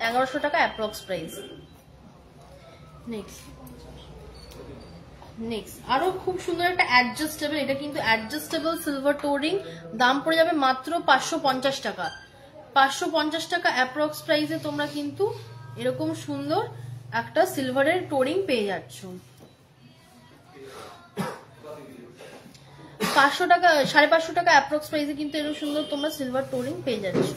1100 টাকা অ্যাপ্রক্স প্রাইস। নেক্সট আরো খুব সুন্দর একটা অ্যাডজাস্টেবল, এটা কিন্তু অ্যাডজাস্টেবল সিলভার টোরিং, দাম পড়ে যাবে মাত্র 550 টাকা। 550 টাকা অ্যাপ্রক্স প্রাইসে তোমরা কিন্তু এরকম সুন্দর একটা সিলভারের টোরিং পেয়ে যাচ্ছ। 500 টাকা 550 টাকা অ্যাপ্রক্স প্রাইসে কিন্তু এরকম সুন্দর তোমরা সিলভার টোরিং পেয়ে যাচ্ছ।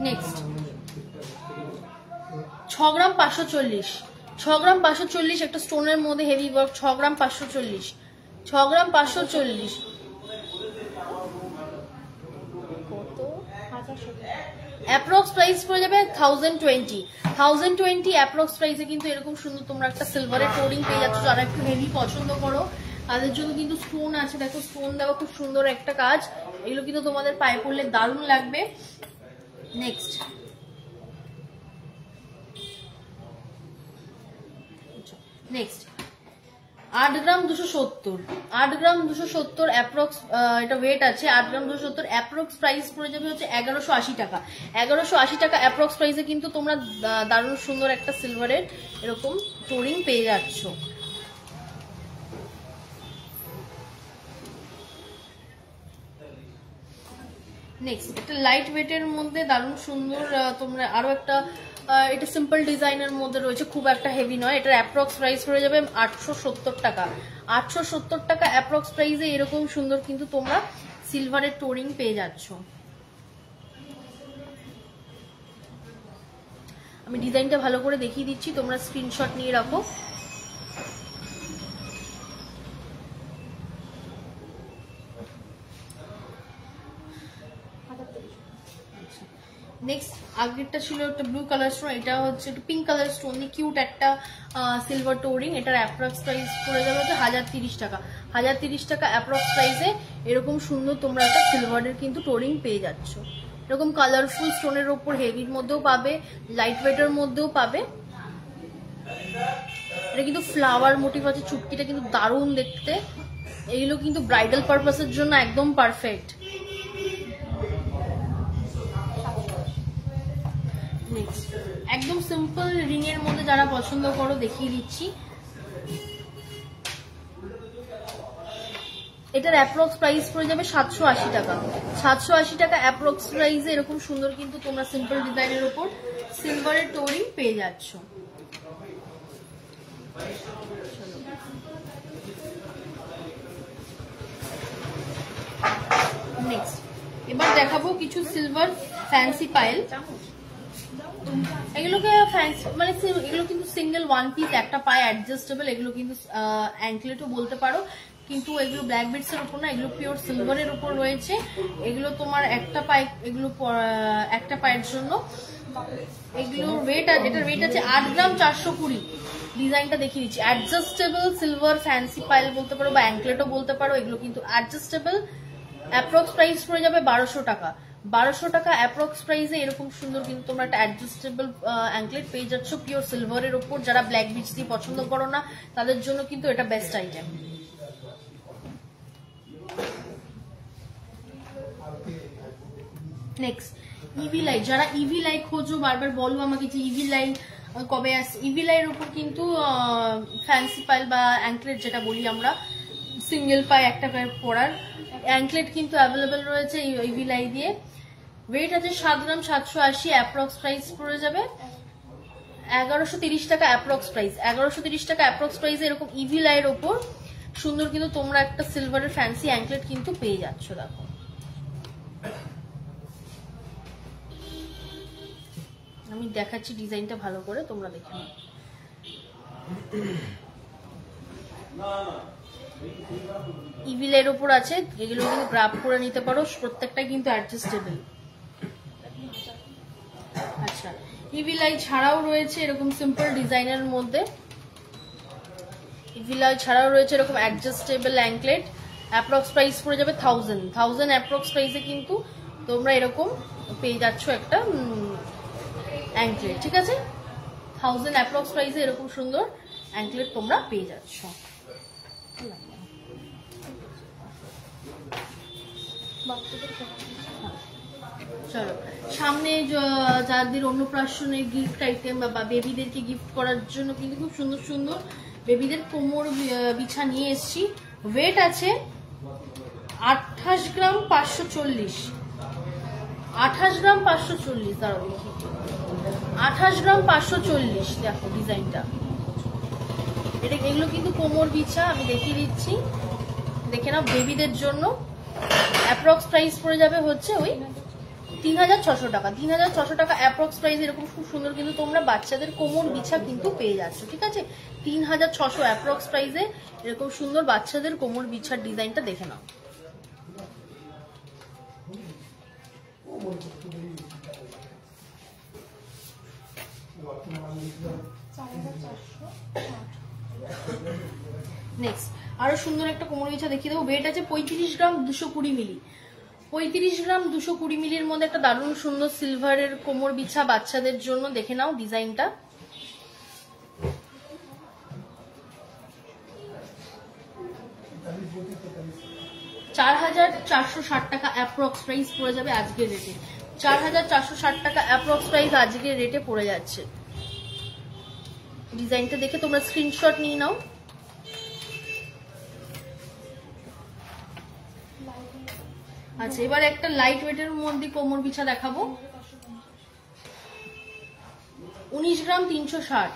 নেক্সট 6 গ্রাম 540, 6 গ্রাম 540 একটা স্টোনের মধ্যে হেভি ওয়ার্ক। 6 গ্রাম 540, 6 গ্রাম 540 অ্যাপ্রক্স প্রাইস পড়ে যাবে 1020 অ্যাপ্রক্স প্রাইসে কিন্তু এরকম সুন্দর তোমরা একটা সিলভারের টোরিং পেয়ে যাচ্ছ। যারা একটু হেভি পছন্দ করো তাদের জন্য কিন্তু স্টোন আছে, দেখো স্টোন দেওয়া খুব সুন্দর একটা কাজ। এগুলো কিন্তু তোমাদের পায়ে পড়লে দারুণ লাগবে। নেক্সট 8 গ্রাম 270, 8 গ্রাম 270 অ্যাপ্রক্স, এটা ওয়েট আছে 8 গ্রাম 270। অ্যাপ্রক্স প্রাইস পড়ে যাবে হচ্ছে 1180 টাকা। 1180 টাকা অ্যাপ্রক্স প্রাইসে কিন্তু তোমরা দারুণ সুন্দর একটা সিলভারের এরকম টোরিং পেয়ে যাচ্ছ। নেক্সট একটা লাইট ওয়েটের মধ্যে দারুণ সুন্দর তোমরা আরো একটা, এটা সিম্পল ডিজাইনের মধ্যে রয়েছে, খুব একটা হেভি নয়। এটার অ্যাপ্রক্স প্রাইস পড়ে যাবে 870 টাকা। 870 টাকা অ্যাপ্রক্স প্রাইসে এরকম সুন্দর কিন্তু তোমরা সিলভারের টোরিং পেয়ে যাচ্ছ। আমি ডিজাইনটা ভালো করে দেখিয়ে দিচ্ছি, তোমরা স্ক্রিনশট নিয়ে রাখো। নেক্সট আগেরটা ছিল একটা ব্লু কালার স্টোন, এটা হচ্ছে একটু পিঙ্ক কালার স্টোন দিয়ে কিউট একটা সিলভার টোরিং। এটার অ্যাপ্রক্স প্রাইস পড়ে যাবে হচ্ছে 1030 টাকা। 1030 টাকা অ্যাপ্রক্স প্রাইসে এরকম সুন্দর তোমরা একটা সিলভারের কিন্তু টোরিং পেয়ে যাচ্ছ। এরকম কালারফুল স্টোনের ওপর হেভির মধ্যেও পাবে, লাইট ওয়েটের মধ্যেও পাবে। এটা কিন্তু ফ্লাওয়ার মোটিভ আছে, চুটকিটা কিন্তু দারুণ দেখতে। এইগুলো কিন্তু ব্রাইডাল পারপাসের জন্য একদম পারফেক্ট। একদম সিম্পল রিং এর মধ্যে যারা পছন্দ করো দেখিয়ে দিচ্ছি। এটার অ্যাপ্রক্স প্রাইস পড়ে যাবে 780 টাকা। 780 টাকা অ্যাপ্রক্স প্রাইসে এরকম সুন্দর কিন্তু তোমরা সিম্পল ডিজাইনের উপর সিলভারের টোরিং পেয়ে যাচ্ছ। নেক্সট এবার দেখাবো কিছু সিলভার ফ্যান্সি পাইল। এগুলোকে মানে এগুলো কিন্তু সিঙ্গেল ওয়ান পিস, একটা পায়ে অ্যাডজাস্টেবল। এগুলো কিন্তু অ্যাঙ্কলেটও বলতে পারো, কিন্তু এগুলো ব্ল্যাক বিটস এর উপর না, এগুলো পিওর সিলভারের উপর রয়েছে। এগুলো তোমার একটা পায়ে, এগুলো একটা পায়ের জন্য। এগুলো ওয়েট, এটার ওয়েট আছে 8 গ্রাম 420। ডিজাইনটা দেখিয়ে দিচ্ছি, অ্যাডজাস্টেবল সিলভার ফ্যান্সি পাইল বলতে পারো বা অ্যাঙ্কলেটও বলতে পারো। এগুলো কিন্তু অ্যাডজাস্টেবল। অ্যাপ্রক্স প্রাইস পড়ে যাবে 1200 টাকা। 1200 টাকা অ্যাপ্রক্স প্রাইসে এরকম সুন্দর কিন্তু তোমরা একটা অ্যাডজাস্টেবল অ্যাঙ্কলেট পেয়ে যাচ্ছ পিওর সিলভারের উপর। যারা ব্ল্যাক বিটস দিয়ে পছন্দ করো না তাদের জন্য কিন্তু এটা best item. Next EV light, যারা ইভি লাইট খোঁজো বারবার বলো আমাকে যে ইভি লাইট কবে আসছে, ইভি লাইটের উপর কিন্তু ফ্যান্সি পাইল বা অ্যাঙ্কলেট যেটা বলি আমরা, সিঙ্গেল পায়ে একটা পায়ে পরার অ্যাঙ্কলেট কিন্তু অ্যাভেলেবেল রয়েছে ইভি লাইট দিয়ে। ওয়েট আছে 7 গ্রাম 780, অ্যাপ্রক্স প্রাইস পড়ে যাবে 1130 টাকা অ্যাপ্রক্স প্রাইস। 1130 টাকা অ্যাপ্রক্স প্রাইসে এরকম ইভি লাইটের ওপর সুন্দর কিন্তু তোমরা একটা সিলভারের ফ্যান্সি অ্যাঙ্কলেট কিন্তু পেয়ে যাচ্ছ। দেখো আমি দেখাচ্ছি ডিজাইনটা ভালো করে, তোমরা দেখে নাও। ইভিলের উপর আছে, এগুলো কিন্তু গ্রাব করে নিতে পারো, প্রত্যেকটা কিন্তু অ্যাডজাস্টেবল। আচ্ছা ইভিলাই ছাড়াও রয়েছে এরকম সিম্পল ডিজাইনের মধ্যে, ইভিলাই ছাড়াও রয়েছে এরকম অ্যাডজাস্টেবল অ্যাঙ্কলেট, অ্যাপ্রক্স প্রাইস পড়ে যাবে 1000 অ্যাপ্রক্স প্রাইসে কিন্তু তোমরা এরকম পেয়ে যাচ্ছ একটা অ্যাঙ্কলেট, ঠিক আছে? 1000 অ্যাপ্রক্স প্রাইসে এরকম সুন্দর অ্যাঙ্কলেট তোমরা পেয়ে যাচ্ছ। চলো সামনে যাদের অন্নপ্রাশনের গিফট আইটেম বা বেবিদেরকে গিফট করার জন্য কিন্তু খুব সুন্দর সুন্দর বেবিদের কোমর বিছা নিয়ে এসেছি। ওয়েট আছে 28 গ্রাম 540, 28 গ্রাম 540, দাঁড়াও দেখি, 28 গ্রাম 540। দেখো ডিজাইনটা, এগুলো কিন্তু কোমর বিছা, আমি দেখিয়ে দিচ্ছি, দেখে নাও। বেবিদের জন্য অ্যাপ্রক্স প্রাইস পড়ে যাবে হচ্ছে ওই 3600 টাকা। 3600 টাকা অ্যাপ্রক্স প্রাইস এরকম খুব সুন্দর কিন্তু তোমরা বাচ্চাদের কোমর বিছা কিন্তু পেয়ে যাচ্ছ, ঠিক আছে? 3600 অ্যাপ্রক্স প্রাইসে এরকম সুন্দর বাচ্চাদের কোমর বিছার ডিজাইনটা দেখে নাও। নেক্সট আরো সুন্দর একটা কোমর বিছা দেখিয়ে দেবো। ওয়েট আছে 35 গ্রাম 220 মিলি। 35 গ্রাম 220 মিলির মধ্যে একটা দারুণ সুন্দর সিলভারের কোমর বিছা বাচ্চাদের জন্য, দেখে নাও ডিজাইনটা। $4460 টাকা অ্যাপ্রক্স প্রাইস পড়ে যাবে আজকের রেটে। 4460 টাকা অ্যাপ্রক্স প্রাইস আজকের রেটে পড়ে যাচ্ছে। ডিজাইনটা দেখে তোমরা স্ক্রিনশট নিয়ে নাও। আচ্ছা এবার একটা লাইট ওয়েটের মধ্যে কোমর বিছা দেখাবো। 19 গ্রাম 360,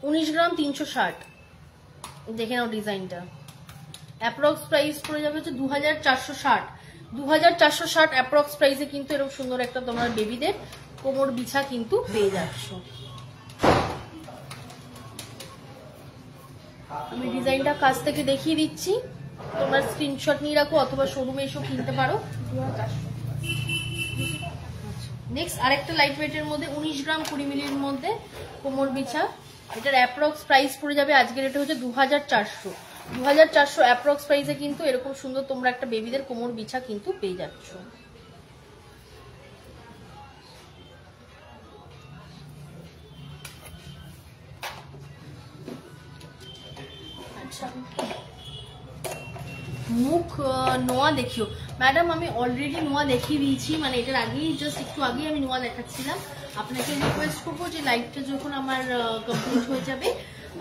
19 গ্রাম 360, দেখে নাও ডিজাইনটা। অ্যাপ্রক্স প্রাইস পড়ে যাবে হচ্ছে 2460, 2460 অ্যাপ্রক্স প্রাইসে কিন্তু এরকম সুন্দর একটা তোমার বেবিদের কোমর বিছা কিন্তু পেয়ে যাচ্ছ। আমি ডিজাইনটা কাছ থেকে দেখিয়ে দিচ্ছি, তোমরা স্ক্রিনশট নিয়ে রাখো অথবা শোরুমে এসেও কিনতে পারো। নেক্সট আরেকটা লাইট ওয়েটের মধ্যে 19 গ্রাম 20 মিলির মধ্যে কোমর বিছা, এটার অ্যাপ্রক্স প্রাইস পড়ে যাবে আজকের রেটে হচ্ছে 2400। 2400 অ্যাপ্রক্স প্রাইসে কিন্তু এরকম সুন্দর তোমরা একটা বেবিদের কোমর বিছা কিন্তু পেয়ে যাচ্ছ। মুখ নোয়া দেখিও ম্যাডাম, আমি অলরেডি নোয়া দেখিয়ে দিয়েছি, মানে এটার আগেই জাস্ট একটু আগেই আমি নোয়া দেখাচ্ছিলাম। আপনাকে রিকোয়েস্ট করবো যে লাইভটা যখন আমার কমপ্লিট হয়ে যাবে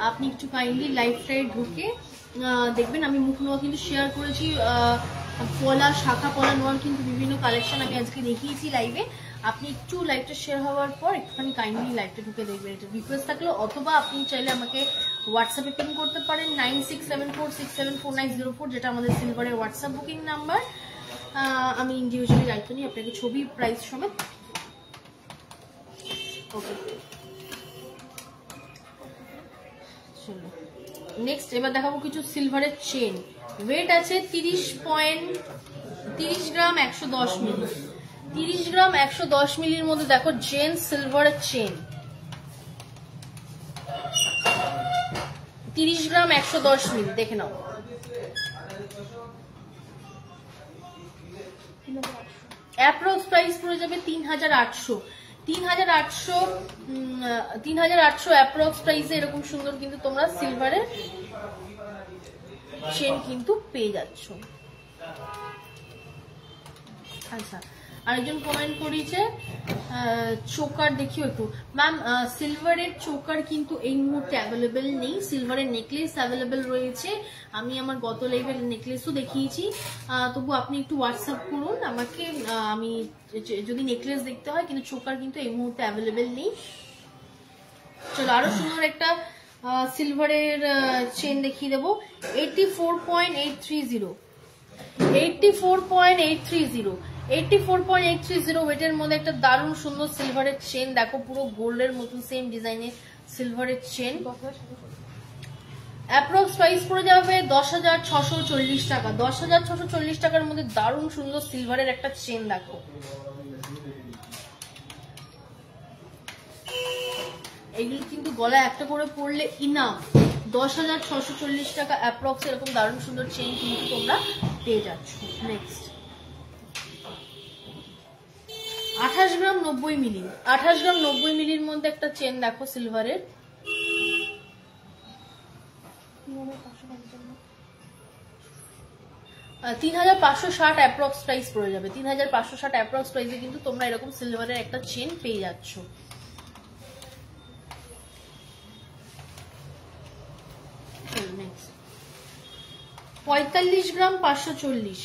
আপনি একটু কাইন্ডলি লাইভটায় ঢুকে দেখবেন। আমি মুখ নোয়া কিন্তু শেয়ার করেছি, পলা শাখা পলা নোয়ার কিন্তু বিভিন্ন কালেকশন আমি আজকে দেখিয়েছি লাইভে। আপনি একটু লাইভটা শেয়ার হওয়ার পর একটুখানি কাইন্ডলি লাইভটা ঢুকে দেখবেন, এটা রিকোয়েস্ট থাকলো। অথবা আপনি চাইলে আমাকে হোয়াটসঅ্যাপে পিং করতে পারেন 9674674904, যেটা আমাদের সিলভারের হোয়াটসঅ্যাপ বুকিং নাম্বার। আমি ইন্ডিভিজুয়ালি দায়িত্ব নিই আপনাকে ছবি প্রাইস সমেত। ওকে চলো নেক্সট এবার দেখাবো কিছু সিলভারের চেন। ওয়েট আছে 30 গ্রাম 110 মিলি। 30 গ্রাম 110 মিলির মধ্যে দেখো জেন সিলভারের চেন, 30 গ্রাম 110 মিলি, দেখে নাও। অ্যাপ্রক্স প্রাইস পড়ে যাবে 3800। 3800 অ্যাপ্রক্স প্রাইসে এরকম সুন্দর কিন্তু তোমরা সিলভারের চেন কিন্তু পেয়ে যাচ্ছ। আচ্ছা আরেকজন কমেন্ট করেছে চোকার দেখিও একটু। ম্যাম সিলভারের চোকার কিন্তু এই মুহূর্তে অ্যাভেলেবেল নেই, সিলভারের নেকলেস অ্যাভেলেবেল রয়েছে। আমি আমার গত লাইভের নেকলেসও দেখিয়েছি, তবু আপনি একটু হোয়াটসঅ্যাপ করুন আমাকে, আমি যদি নেকলেস দেখতে হয়, কিন্তু চোকার কিন্তু এই মুহূর্তে অ্যাভেলেবেল নেই। চলো আরো সুন্দর একটা সিলভারের চেন দেখিয়ে দেবো। 84.830 84.830 ওয়েটের মধ্যে একটা দারুণ সুন্দর সিলভারের চেন। দেখো পুরো গোল্ডের মতন সেম ডিজাইনের সিলভারের চেন। অ্যাপ্রক্স প্রাইস পড়ে যাবে 10,640 টাকা। 10,640 টাকার মধ্যে দারুণ সুন্দর সিলভারের একটা চেন দেখো। এগুলো কিন্তু গলায় একটা করে পড়লে ইনাফ। 10,640 টাকা অ্যাপ্রক্স এরকম দারুণ সুন্দর চেন কিন্তু তোমরা পেয়ে যাচ্ছ। নেক্সট 28 গ্রাম 90 মিলি, 28 গ্রাম 90 মিলির মধ্যে একটা চেন দেখো সিলভারের। 3,560 অ্যাপ্রক্স প্রাইস পড়ে যাবে। 3,560 অ্যাপ্রক্স প্রাইসে কিন্তু তোমরা এরকম সিলভারের একটা চেন পেয়ে যাচ্ছ। নেক্সট 45 গ্রাম 540,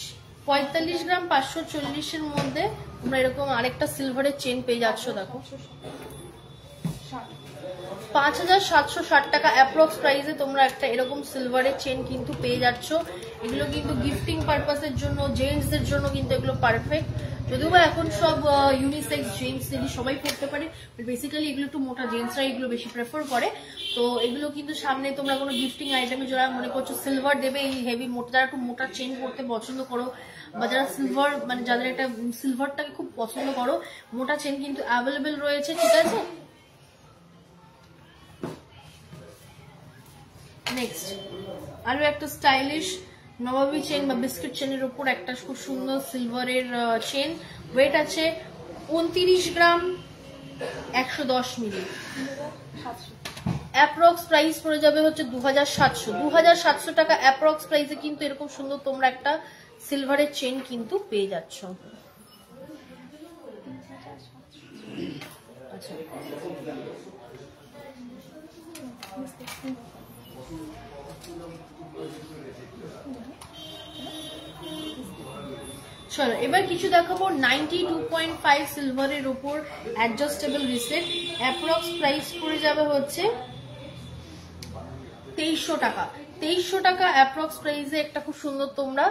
45 গ্রাম 540 এর মধ্যে তোমরা এরকম আরেকটা সিলভারের চেন পেয়ে যাচ্ছ দেখো। 5,760 টাকা অ্যাপ্রক্স প্রাইসে তোমরা একটা এরকম সিলভারের চেন কিন্তু পেয়ে যাচ্ছ। এগুলো কিন্তু গিফটিং পারপাসের জন্য, জেন্টসদের জন্য কিন্তু এগুলো পারফেক্ট। যদিও বা এখন সব ইউনিসেক্স জেন্টস সবাই পড়তে পারে, বেসিক্যালি এগুলো একটু মোটা জেন্টসরা এগুলো বেশি প্রেফার করে। তো এগুলো কিন্তু সামনে তোমরা কোনো গিফটিং আইটেমে যারা মনে করছো সিলভার দেবে, এই হেভি মোটা, যারা একটু মোটা চেন পড়তে পছন্দ করো, বা যারা সিলভার মানে যাদের একটা সিলভারটাকে খুব পছন্দ করো, মোটা চেন কিন্তু অ্যাভেলেবেল রয়েছে, ঠিক আছে। নেক্সট আরো একটা স্টাইলিশ নবাবী চেন বা বিস্কিট চেনের উপর একটা খুব সুন্দর সিলভারের চেন। ওয়েট আছে 29 গ্রাম 110 মিলি। অ্যাপ্রক্স প্রাইস পড়ে যাবে হচ্ছে 2,700 টাকা অ্যাপ্রক্স প্রাইসে কিন্তু এরকম সুন্দর তোমরা একটা সিলভারের চেন কিন্তু পেয়ে যাচ্ছ। আচ্ছা চলো এবার কিছু দেখাবো 92.5 সিলভারের উপর অ্যাডজাস্টেবল রিসেট। অ্যাপ্রক্স প্রাইস পড়ে যাবে হচ্ছে 2300 টাকা। 2300 টাকা অ্যাপ্রক্স প্রাইসে একটা খুব সুন্দর তোমরা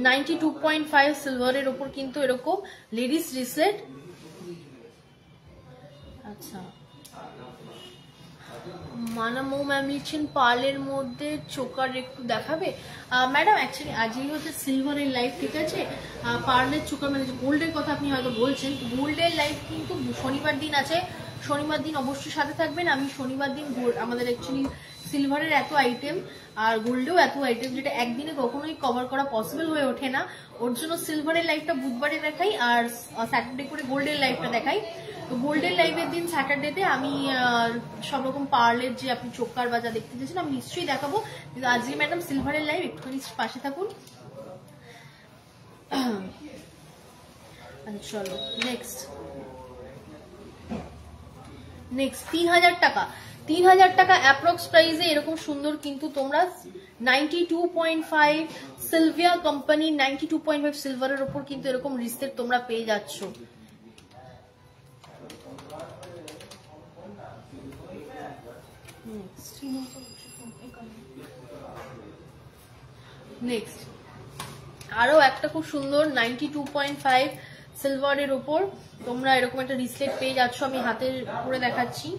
92.5 সিলভারের উপর কিন্তু এরকম লেডিস রিসেট। আচ্ছা মানামো ম্যাম লিখছেন পার্লের মধ্যে চোকার একটু দেখাবে। ম্যাডাম অ্যাকচুয়ালি আজই হচ্ছে সিলভারের লাইভ, ঠিক আছে। পার্লের চোকার মানে গোল্ডের কথা আপনি হয়তো বলছেন, গোল্ডের লাইভ কিন্তু শনিবার দিন আছে। শনিবার দিন অবশ্যই সাথে থাকবেন। আমি শনিবার দিন আমাদের অ্যাকচুয়ালি সিলভারের এত আইটেম আর গোল্ডেও এত আইটেম যেটা একদিনে কখনোই কভার করা পসিবল হয়ে ওঠে না, ওর জন্য সিলভারের লাইভটা বুধবারে দেখাই আর স্যাটারডে করে গোল্ডের লাইভটা দেখাই। তো গোল্ডেন লাইভের দিন স্যাটারডেতে আমি সব রকম পার্লের যে আপনি চোকার বা যা দেখতে চাইছেন আমি নিশ্চয়ই দেখাবো। কিন্তু আজকে ম্যাডাম সিলভারের লাইভ একটুখানি পাশে থাকুন। চলো নেক্সট 3,000 টাকা। 3,000 টাকা অ্যাপ্রক্স প্রাইসে এরকম সুন্দর কিন্তু তোমরা 92.5 সিলভিয়া কোম্পানি 92.5 সিলভারের উপর কিন্তু এরকম রিসেট তোমরা পেয়ে যাচ্ছ। নেক্সট আরো একটা খুব সুন্দর 92.5 সিলভারের উপর তোমরা এরকম একটা রিসলেট পেয়ে যাচ্ছ। আমি হাতের করে দেখাচ্ছি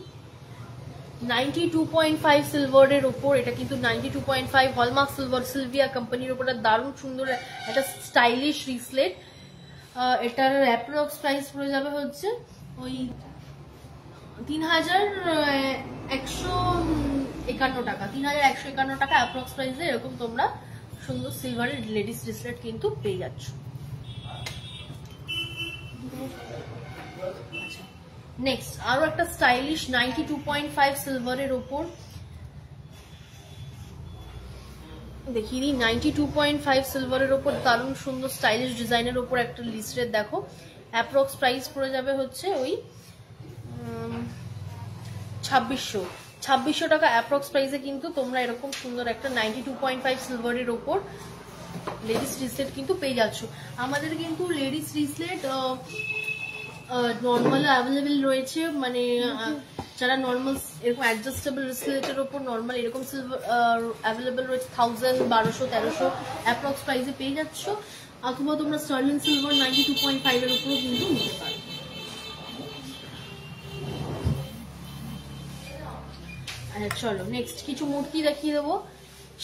92.5 সিলভারের উপর। এটা কিন্তু 92.5 হলমার্ক সিলভার সিলভিয়া কোম্পানির উপর দারুণ সুন্দর একটা স্টাইলিশ রিসলেট। এটার অ্যাপ্রক্স প্রাইস পড়ে যাবে হচ্ছে ওই 3,151 টাকা। 3,151 টাকা অ্যাপ্রক্স প্রাইসে এরকম তোমরা সুন্দর সিলভারের লেডিস রিসলেট কিন্তু পেয়ে যাচ্ছ। নেক্সট আরো একটা স্টাইলিশ 92.5 সিলভারের উপর দেখিয়ে দিই 92.5 সিলভারের ওপর দারুণ সুন্দর স্টাইলিশ ডিজাইনের ওপর একটা লিস্টেড দেখো। অ্যাপ্রক্স প্রাইস পড়ে যাবে হচ্ছে ওই 2600 টাকা অ্যাপ্রক্স প্রাইসে কিন্তু তোমরা এরকম সুন্দর একটা 92.5 সিলভারের ওপর লেডিস রিসলেট কিন্তু পেয়ে যাচ্ছ। আমাদের কিন্তু লেডিস রিসলেট নর্মাল অ্যাভেলেবেল রয়েছে, মানে যারা নর্মাল এরকম অ্যাডজাস্টেবল রিসলেটের ওপর নর্মাল এরকম সিলভার অ্যাভেলেবেল রয়েছে 1000, 1200, 1300 অ্যাপ্রক্স প্রাইসে পেয়ে যাচ্ছ, অথবা তোমরা স্টার্লিং সিলভার 92.5 এর উপরও কিন্তু নিতে পারো। আচ্ছা চলো নেক্সট কিছু মূর্তি দেখিয়ে দেবো।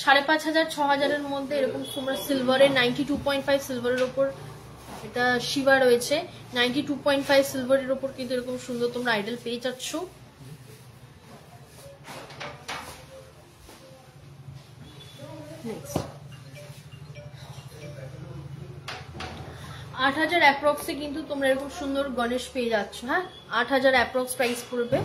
5500, 6000 এর মধ্যে এরকম তোমরা সিলভারের 92.5 সিলভারের উপর এটা শিবা রয়েছে। 92.5 সিলভারের উপর কিন্তু এরকম সুন্দর তোমরা আইডল পেয়ে যাচ্ছ। নেক্সট 8000 অ্যাপ্রক্সে কিন্তু তোমরা এরকম সুন্দর গণেশ পেয়ে যাচ্ছ। হ্যাঁ 8000 অ্যাপ্রক্স প্রাইস পড়বে।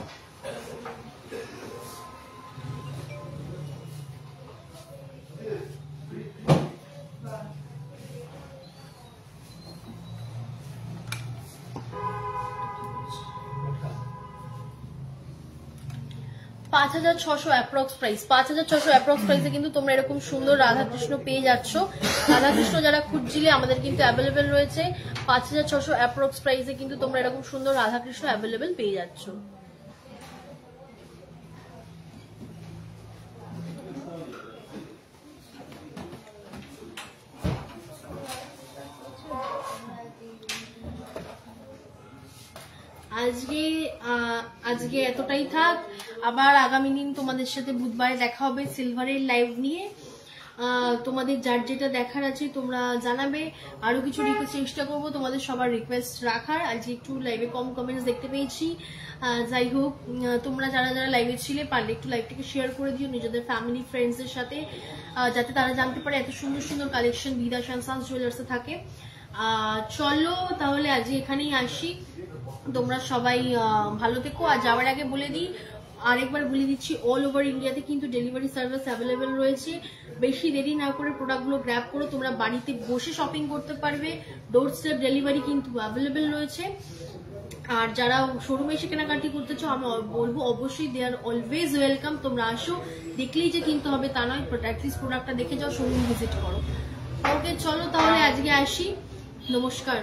$5600 অ্যাপ্রক্স প্রাইস। 5600 অ্যাপ্রক্স প্রাইসে কিন্তু তোমরা এরকম সুন্দর রাধাকৃষ্ণ পেয়ে যাচ্ছ। রাধাকৃষ্ণ যারা খুঁজছিলে আমাদের কিন্তু অ্যাভেলেবেল রয়েছে। 5600 অ্যাপ্রক্স প্রাইসে কিন্তু তোমরা এরকম সুন্দর রাধাকৃষ্ণ অ্যাভেলেবেল পেয়ে যাচ্ছ। আজকে এতটাই থাক, আবার আগামী দিন তোমাদের সাথে বুধবারে দেখা হবে সিলভারের লাইভ নিয়ে। তোমাদের যার যেটা দেখার আছে তোমরা জানাবে, আরো কিছু রিকোয়েস্ট চেষ্টা করবো তোমাদের সবার রিকোয়েস্ট রাখার। আজকে একটু লাইভে কম কমেন্টস দেখতে পেয়েছি, যাই হোক তোমরা যারা যারা লাইভে ছিলে পারলে একটু লাইভটাকে শেয়ার করে দিও নিজেদের ফ্যামিলি ফ্রেন্ডসদের সাথে, যাতে তারা জানতে পারে এত সুন্দর সুন্দর কালেকশন বিদাস অ্যান্ড সান্স জুয়েলার্সে থাকে। চলো তাহলে আজকে এখানেই আসি, তোমরা সবাই ভালো থেকো। আর যাওয়ার আগে বলে দিই, আরেকবার বলে দিচ্ছি, অল ওভার ইন্ডিয়াতে কিন্তু ডেলিভারি সার্ভিস অ্যাভেলেবেল রয়েছে। বেশি দেরি না করে প্রোডাক্টগুলো গ্র্যাব করো, তোমরা বাড়িতে বসে শপিং করতে পারবে। ডোর স্টেপ ডেলিভারি কিন্তু অ্যাভেলেবেল রয়েছে। আর যারা শোরুমে এসে কেনাকাটি করতে চাও আমি বলবো অবশ্যই দে আর অলওয়েজ ওয়েলকাম। তোমরা আসো, দেখলেই যে কিনতে হবে তা নয়, অ্যাটলিস্ট প্রোডাক্টটা দেখে যাও, শোরুম ভিজিট করো। ওকে চলো তাহলে আজকে আসি, নমস্কার।